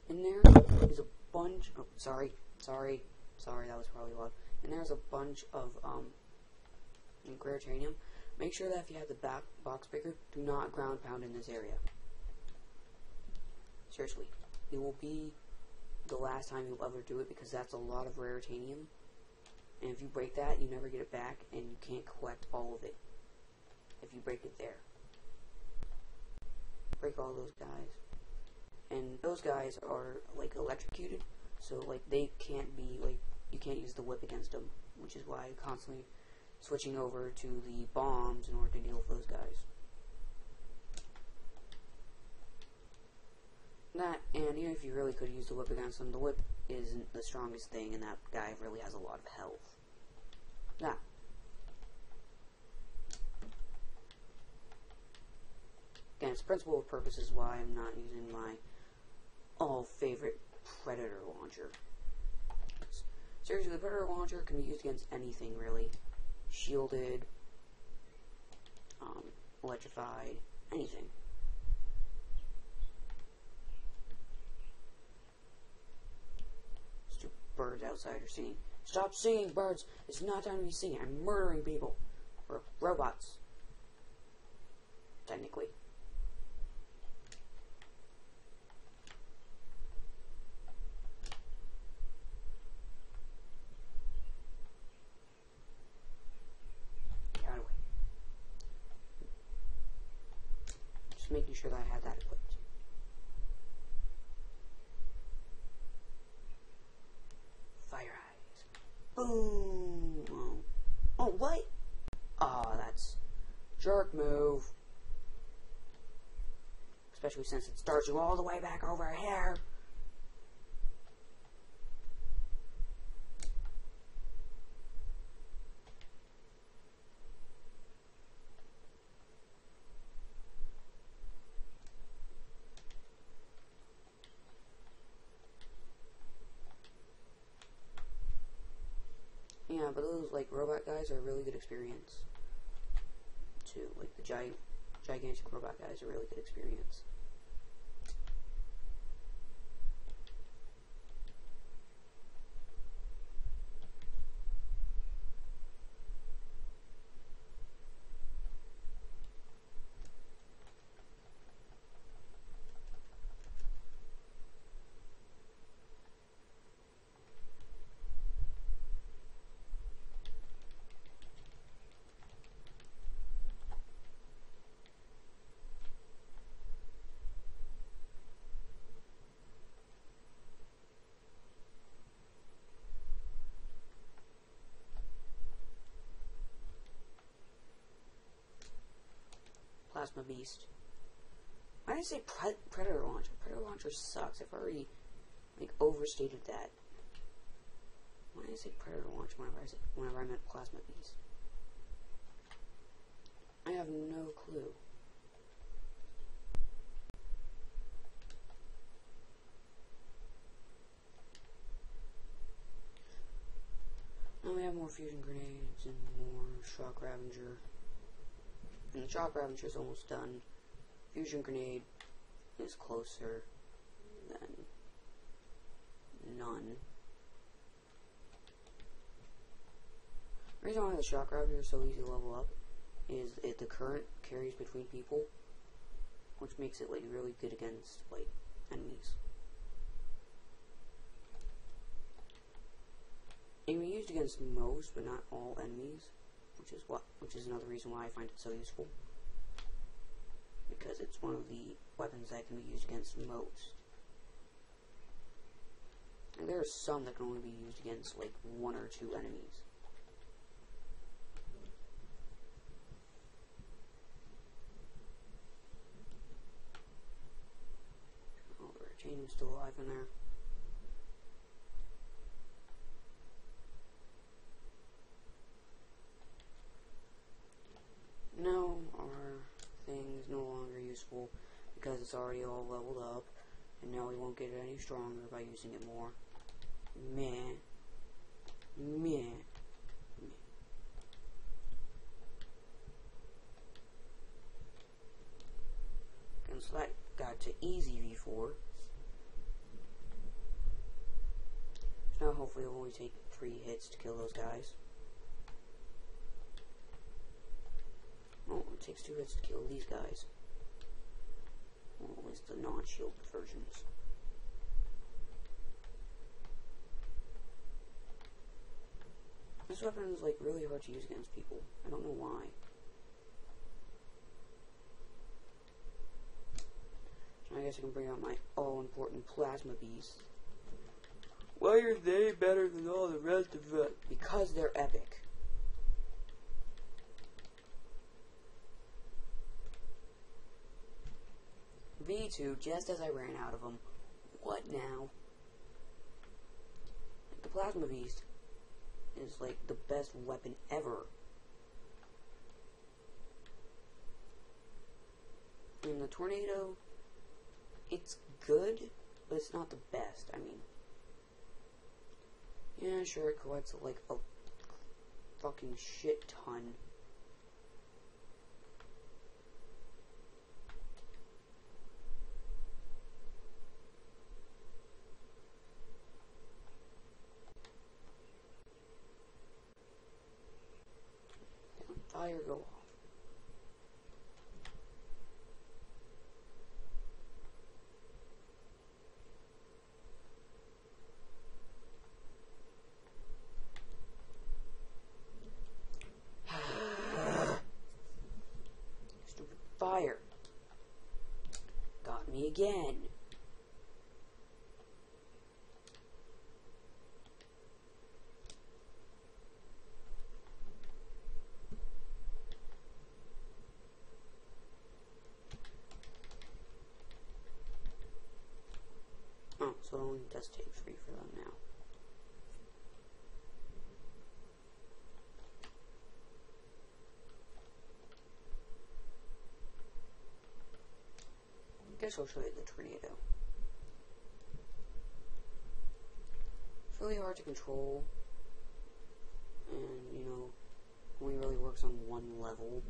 And there is a bunch of, sorry, that was probably loud. And there's a bunch of, Gratanium. Make sure that if you have the box breaker, do not ground pound in this area. Seriously. It will be the last time you'll ever do it because that's a lot of Raritanium. And if you break that, you never get it back, and you can't collect all of it if you break it there. Break all those guys. And those guys are, like, electrocuted, so, like, they can't be, like, you can't use the whip against them, which is why I'm constantly switching over to the bombs in order to deal with those guys. That, and even if you really could use the whip against them, the whip isn't the strongest thing, and that guy really has a lot of health. That. Again, it's principle of purpose is why I'm not using my all-favorite Predator launcher. Seriously, the Predator launcher can be used against anything, really. Shielded, electrified, anything. Stupid birds outside are singing. Stop singing, birds! It's not time to be singing. I'm murdering people. Or robots. Technically. Making sure that I had that equipped. Fire eyes. Boom! Oh, what? Oh, that's jerk move. Especially since it starts you all the way back over here. Yeah, but those, like, robot guys are a really good experience, too. Like, the gigantic robot guys are a really good experience. Plasma Beast. Why did I say Predator Launcher? Predator Launcher sucks. I've already, like, overstated that. Why did I say Predator Launcher whenever I meant Plasma Beast? I have no clue. Now we have more fusion grenades and more shock Ravager. And the shock Ravager is almost done. Fusion grenade is closer than none. The reason why the shock Ravager is so easy to level up is the current carries between people, which makes it, like, really good against, like, enemies. It can be used against most, but not all enemies, which is another reason why I find it so useful. Because it's one of the weapons that can be used against most. And there are some that can only be used against, like, 1 or 2 enemies. Oh, the chain is still alive in there. No, our thing is no longer useful because it's already all leveled up, and now we won't get it any stronger by using it more. Meh. Meh. Meh. And so that got to easy V4. So now hopefully it'll only take 3 hits to kill those guys. Oh, it takes 2 hits to kill these guys. Well, at least the non-shielded versions. This weapon is, like, really hard to use against people. I don't know why. So I guess I can bring out my all-important Plasma Beast. Why are they better than all the rest of us? Because they're epic. V2, just as I ran out of them. What now? The Plasma Beast is, like, the best weapon ever. And the tornado, it's good, but it's not the best. I mean, yeah, sure, it collects like a fucking shit ton. Fire go off. Stupid fire. Got me again. Oh, so it only does take 3 for them now. Guess I'll show you the tornado. It's really hard to control, and you know, only really works on one level.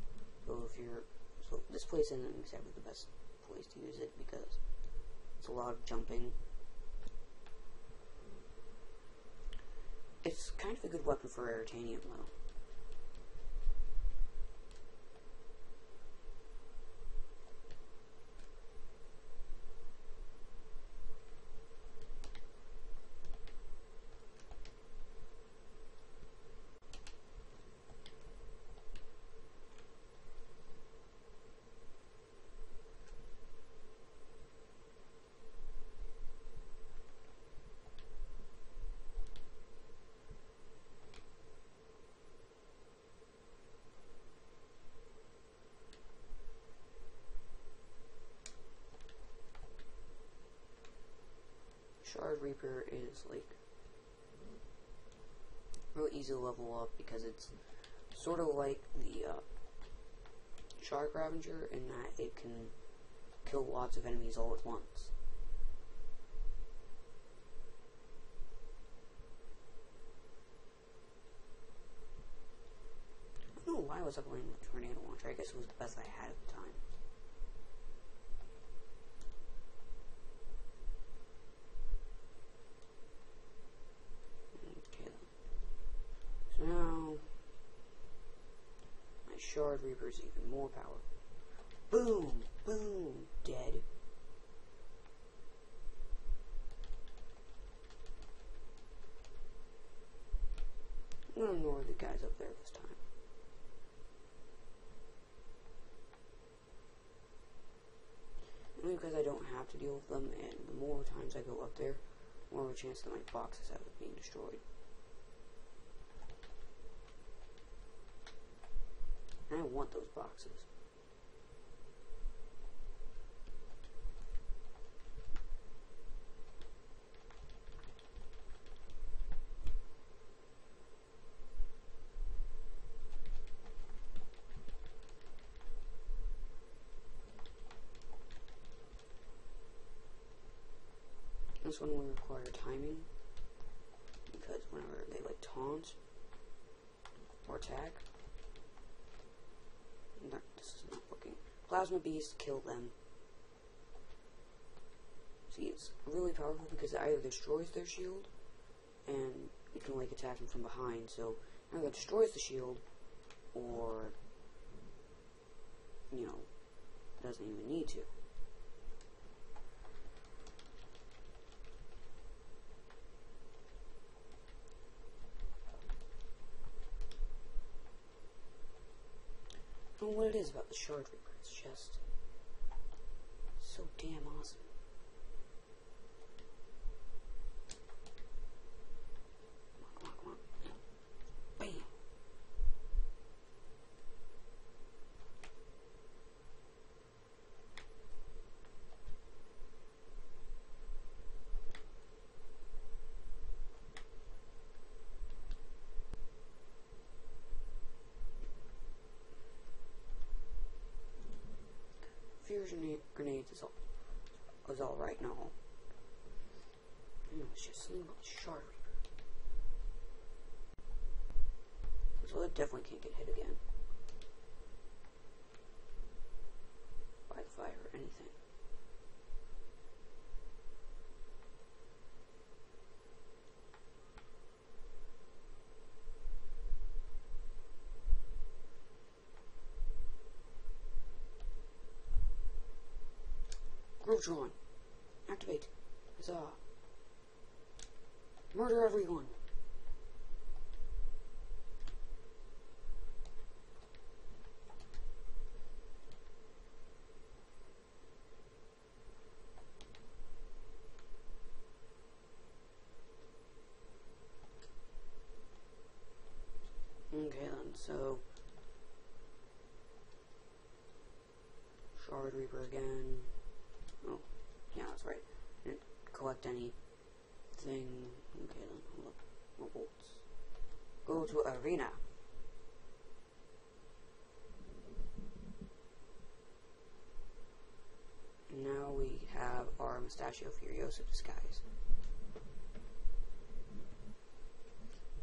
So this place isn't exactly the best place to use it because it's a lot of jumping. It's kind of a good weapon for Aerotanium though. Shard Reaper is like real easy to level up because it's sort of like the Shark Ravager in that it can kill lots of enemies all at once. I don't know why I was uploading the Tornado Launcher. I guess it was the best I had at the time. So now, my Shard Reaper is even more powerful. Boom! Boom! Dead. I'm gonna ignore the guys up there this time. Only because I don't have to deal with them, and the more times I go up there, the more of a chance that my boxes have of being destroyed. And I want those boxes. This one will require timing, because whenever they like taunt or attack, no, this is not working. Plasma Beast, kill them. See, it's really powerful because it either destroys their shield, and you can like attack them from behind, so either destroys the shield, or, you know, doesn't even need to. I don't know what it is about the Shard Reaper, it's just so damn awesome. Come on, come on, come on. Bam! grenades is all right and all. It's just something about Shard Reaper. So it definitely can't get hit again by the fire or anything. Grovetron, activate. Huzzah. Murder everyone. Okay then, so Shard Reaper again. Oh, yeah, that's right. Didn't collect anything. Okay then, hold up. More bolts. Go to arena. Now we have our Mustachio Furioso disguise.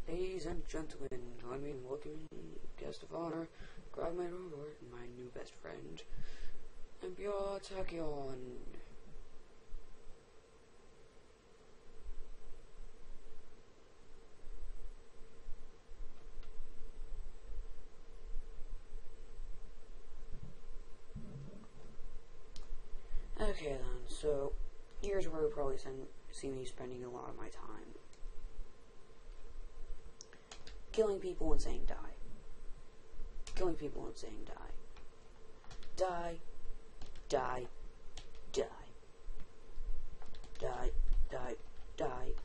Ladies and gentlemen, join me in welcoming guest of honor, grab my reward, my new best friend, Emperor Tachyon. Okay then, so here's where you'll probably see me spending a lot of my time. Killing people and saying die. Killing people and saying die. Die. Die. Die. Die. Die. Die.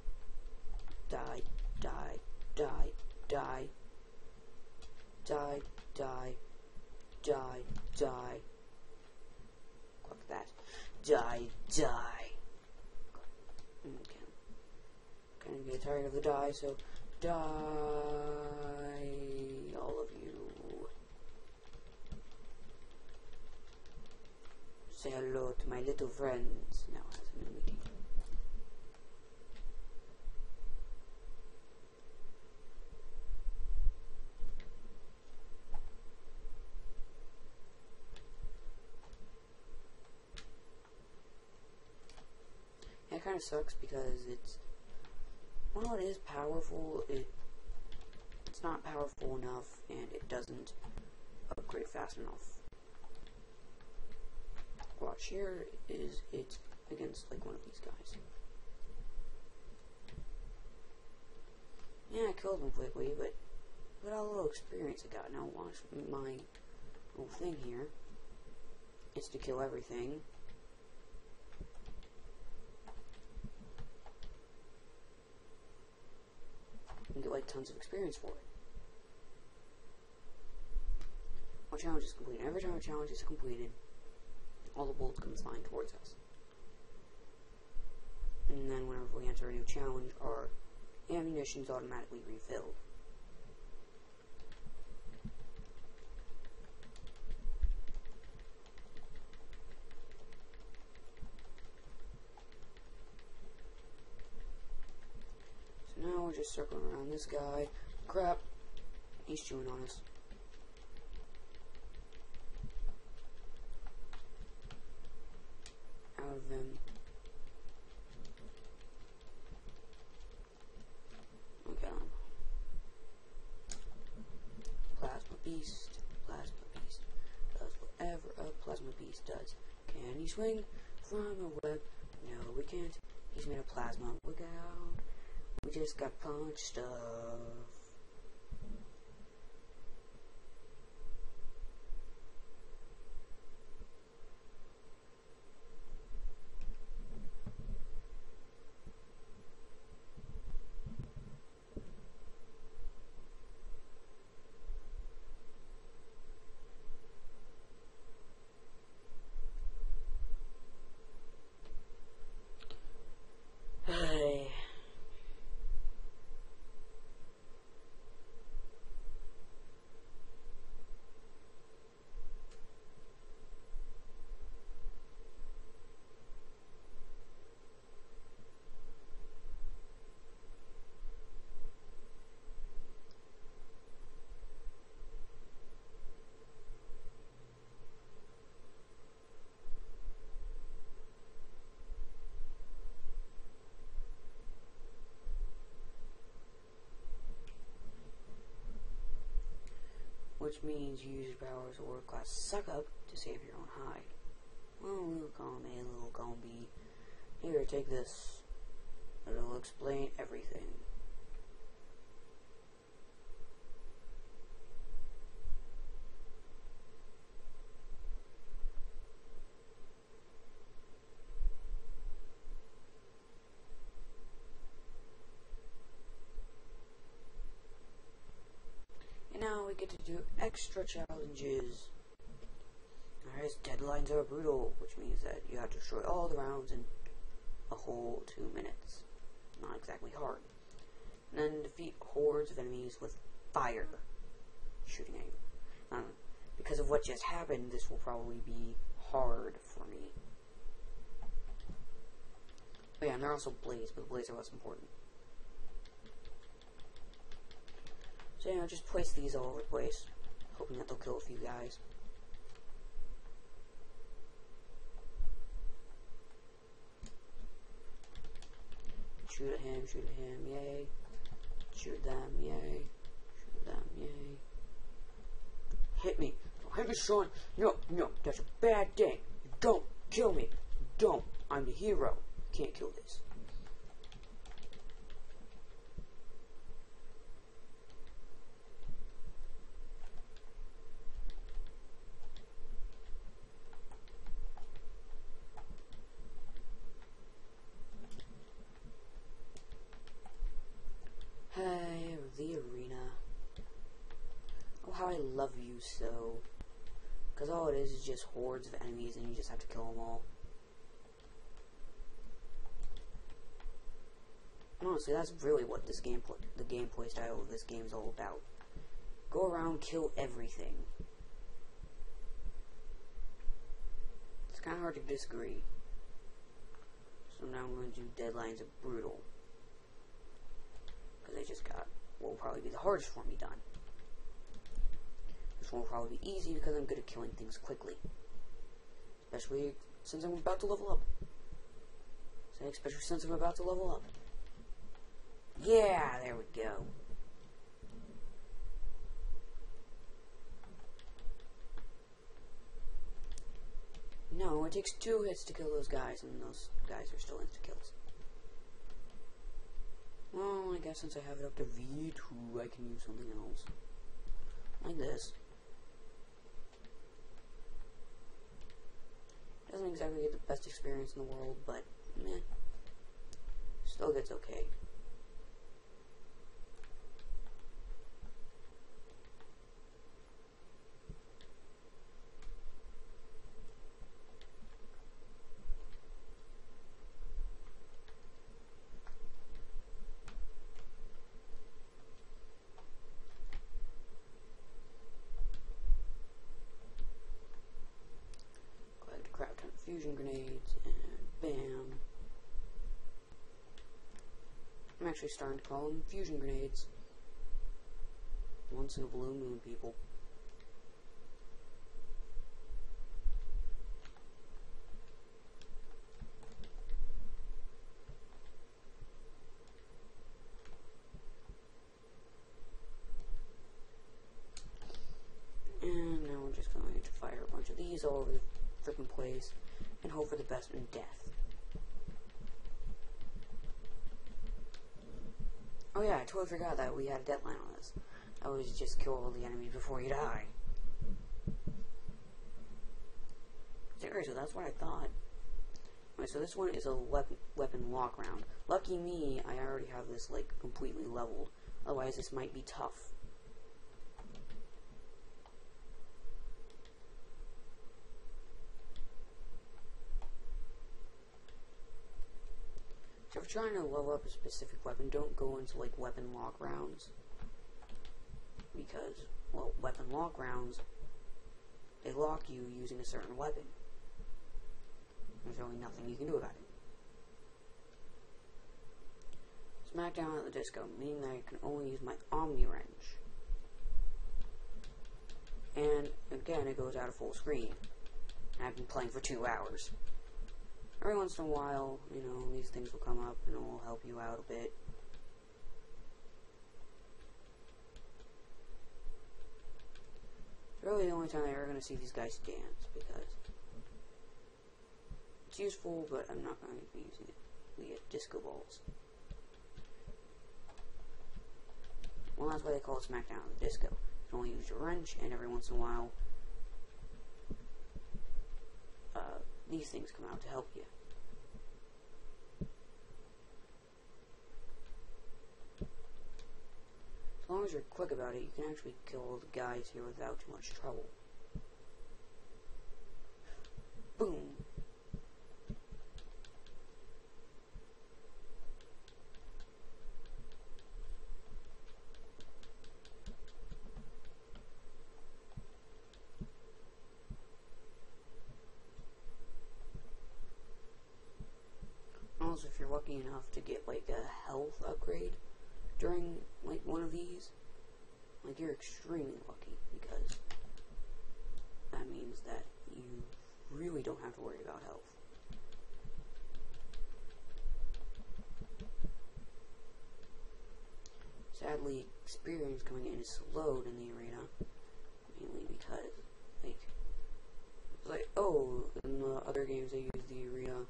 Die. Die. Die. Die. Die. Die. Die. Die. Fuck that. Die. Die. Okay. Kind of get tired of the die, so die, all of you. Say hello to my little friends. Now has an enemy. Yeah, it kind of sucks because while it is powerful, it's not powerful enough, and it doesn't upgrade fast enough. Watch, here is it against like one of these guys. Yeah, I killed him quickly, but look at how little experience I got. Now watch my little thing here. It's to kill everything. And get like tons of experience for it. Our challenge is completed. Every time a challenge is completed, all the bolts come flying towards us. And then whenever we enter a new challenge, our ammunition is automatically refilled. So now we're just circling around this guy. Crap. He's chewing on us. Out of them. Okay. Plasma Beast. Plasma Beast does whatever a Plasma Beast does. Can he swing from a web? No, we can't. He's made of plasma. Look out. We just got punched stuff. which means you use your powers or world class suck up to save your own hide. Well, little column A, little column B. Here, take this. It'll explain everything. And now we get to do extra challenges. Alright, deadlines are brutal, which means that you have to destroy all the rounds in a whole 2 minutes. Not exactly hard. And then defeat hordes of enemies with fire shooting at you. Because of what just happened, this will probably be hard for me. Oh yeah, and they're also blades, but the blades are less important. So yeah, just place these all over the place, hoping that they'll kill a few guys. Shoot at him, yay. Shoot them, yay. Shoot them, yay. Hit me. Don't hit me, Sean. No, that's a bad thing. Don't kill me. Don't. I'm the hero. You can't kill this. Hey, the arena. Oh, how I love you so. Because all it is just hordes of enemies and you just have to kill them all. Honestly, that's really what this the gameplay style of this game is all about. Go around, kill everything. It's kind of hard to disagree. So now I'm going to do Deadlines of Brutal. Because I just got what will probably be the hardest for me done. This one will probably be easy because I'm good at killing things quickly. Especially since I'm about to level up. Especially since I'm about to level up. Yeah, there we go. No, it takes 2 hits to kill those guys, and those guys are still insta-kills. Well, I guess since I have it up to V2, I can use something else. Like this. Doesn't exactly get the best experience in the world, but meh. Still gets okay. Fusion grenades, and bam. I'm actually starting to call them fusion grenades. Once in a blue moon, people. And now we're just going to fire a bunch of these all over the freaking place. And hope for the best in death. Oh yeah, I totally forgot that we had a deadline on this. That was just kill all the enemies before you die. Seriously, that's what I thought. Alright, so this one is a weapon lock round. Lucky me, I already have this like completely leveled. Otherwise this might be tough. So if you're trying to level up a specific weapon, don't go into like weapon lock rounds. Because, well, weapon lock rounds, they lock you using a certain weapon. There's really nothing you can do about it. Smackdown at the disco, meaning that I can only use my Omni wrench. And again, it goes out of full screen. And I've been playing for 2 hours. Every once in a while, you know, these things will come up and it will help you out a bit. probably the only time I'm ever going to see these guys dance, because it's useful, but I'm not going to be using it. We get disco balls. Well, that's why they call it Smackdown, the disco. You can only use your wrench, and every once in a while, these things come out to help you. As long as you're quick about it, you can actually kill the guys here without too much trouble. Boom! Also, if you're lucky enough to get like a health upgrade during like one of these, like you're extremely lucky, because that means that you really don't have to worry about health. Sadly, experience coming in is slowed in the arena, mainly because like oh, in the other games they use the arena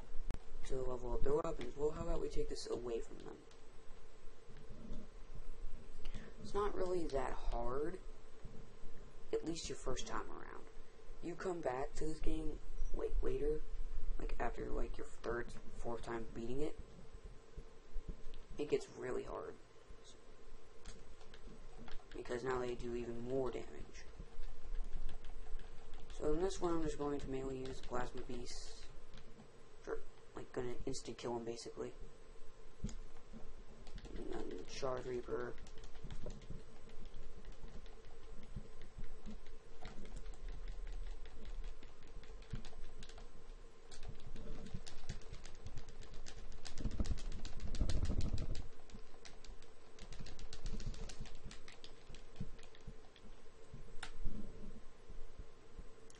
to level up their weapons. Well, how about we take this away from them? It's not really that hard, at least your first time around. You come back to this game like later, like after like your third, fourth time beating it, it gets really hard. Because now they do even more damage. So in this one I'm just going to mainly use Plasma Beast. Like gonna instant kill him basically. And then Shard Reaper.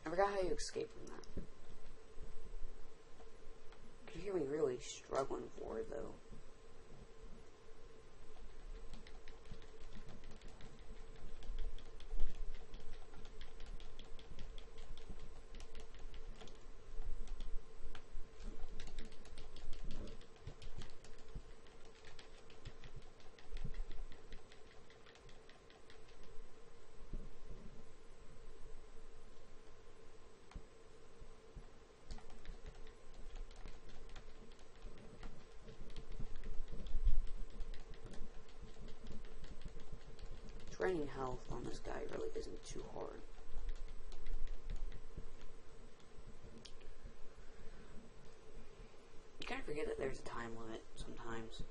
I forgot how you escape from that. You hear me really struggling for it though. Draining health on this guy really isn't too hard. You kind of forget that there's a time limit sometimes.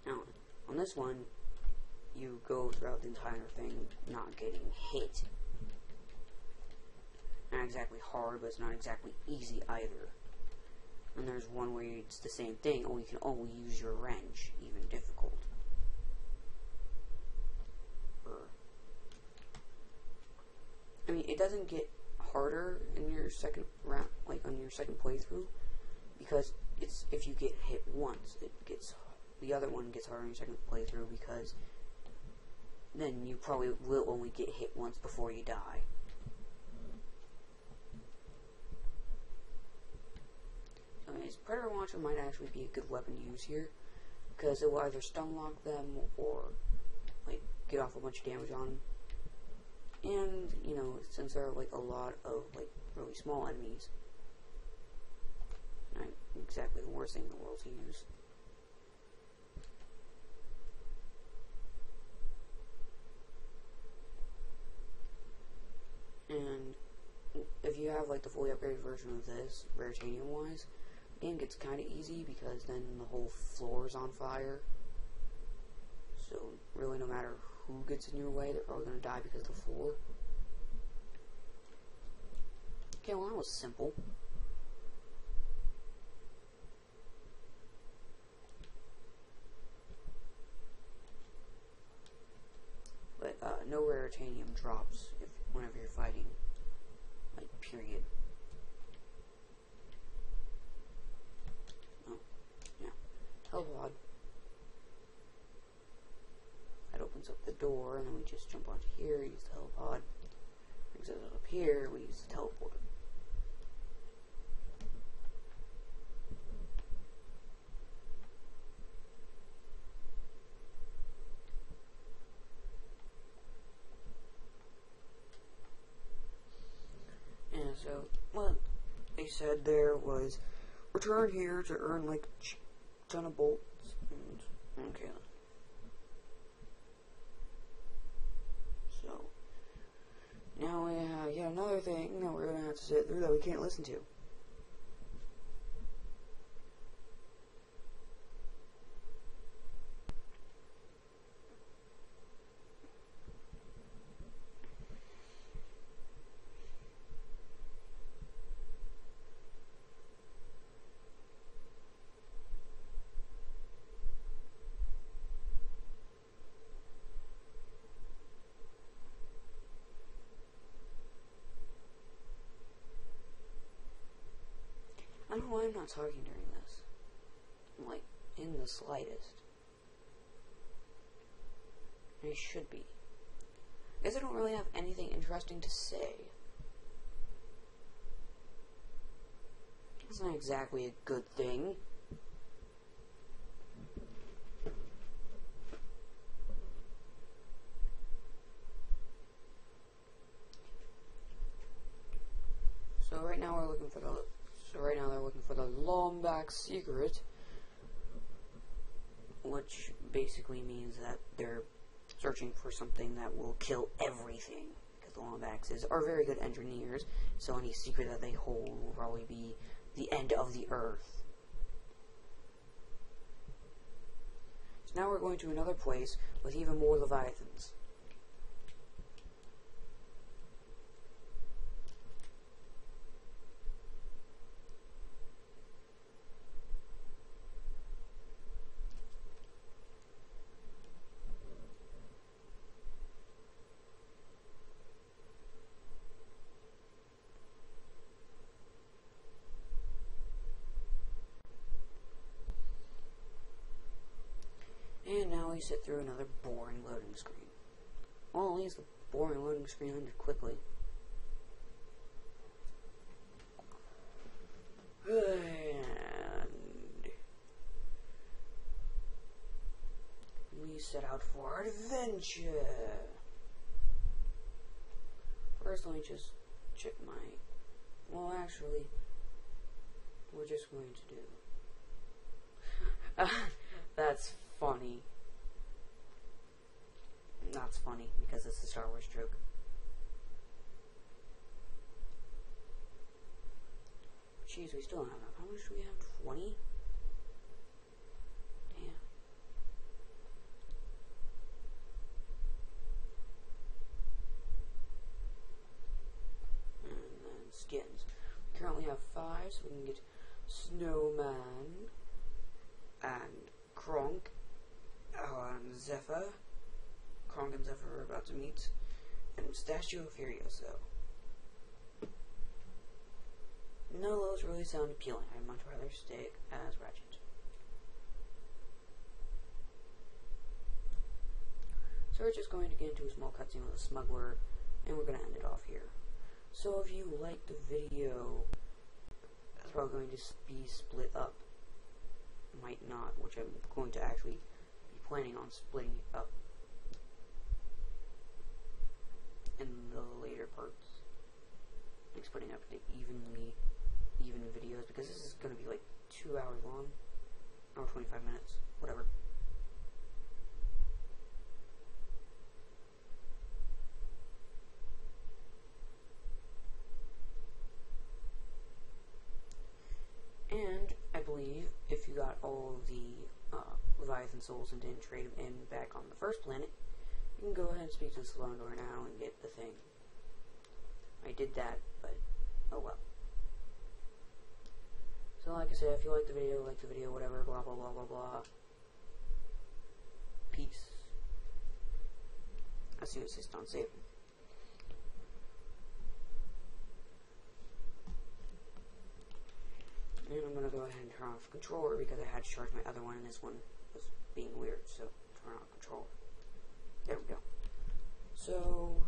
Now, on this one, you go throughout the entire thing not getting hit. Not exactly hard, but it's not exactly easy either. And there's one where it's the same thing, only you can only use your wrench, even difficult. I mean, it doesn't get harder in your second round, like on your second playthrough, because it's if you get hit once, the other one gets harder in your second playthrough, because then you probably will only get hit once before you die. So anyways, Predator Launcher might actually be a good weapon to use here, because it will either stun lock them or like get off a bunch of damage on them. And, you know, since there are, like, a lot of, like, really small enemies, not exactly the worst thing in the world to use. And if you have, like, the fully upgraded version of this, Raritanium-wise, the game gets kind of easy, because then the whole floor is on fire. So, really, no matter who gets in your way, they're probably going to die because of the floor. Okay, well, that was simple. But, no Raritanium drops whenever you're fighting, like, period. Oh, yeah. Hell pod. That opens opens up the door, and then we just jump onto here, use the helipod. Brings us up here, we use the teleport. And so, well, they said there was return here to earn like a ton of bolts. And, okay. So, now we have yet another thing that we're going to have to sit through that we can't listen to. I don't know why I'm not talking during this. I'm like, in the slightest. I should be. I guess I don't really have anything interesting to say. It's not exactly a good thing. So right now we're looking for the... So right now they're looking for the Lombax secret, which basically means that they're searching for something that will kill everything, because the Lombaxes are very good engineers, so any secret that they hold will probably be the end of the Earth. So now we're going to another place with even more Leviathans. And now we sit through another boring loading screen. Well, at least the boring loading screen ended quickly. And we set out for adventure. First, let me just check my... Well, actually, we're just going to do... That's funny. That's funny, because it's the Star Wars joke. Jeez, we still don't have enough. How much do we have? 20? Damn. And then skins. We currently have 5, so we can get Snowman and Kronk and Zephyr. Kronk and Zephyr are about to meet, and Statue of Furioso. None of those really sound appealing. I'd much rather stick as Ratchet. So we're just going to get into a small cutscene with a smuggler, and we're going to end it off here. So if you like the video, that's probably going to be split up. Might not, which I'm going to actually be planning on splitting it up in the later parts. Like splitting up the even videos, because this is going to be like 2 hours long, or 25 minutes, whatever. And I believe if you got all the Leviathan souls and didn't trade them in back on the first planet, you can go ahead and speak to the Salon Door now and get the thing. I did that, but oh well. So like I said, if you like the video, whatever, blah blah blah blah blah. Peace. As soon as it's done saving. And I'm gonna go ahead and turn off the controller because I had to charge my other one and this one was being weird, so turn off controller. There we go. So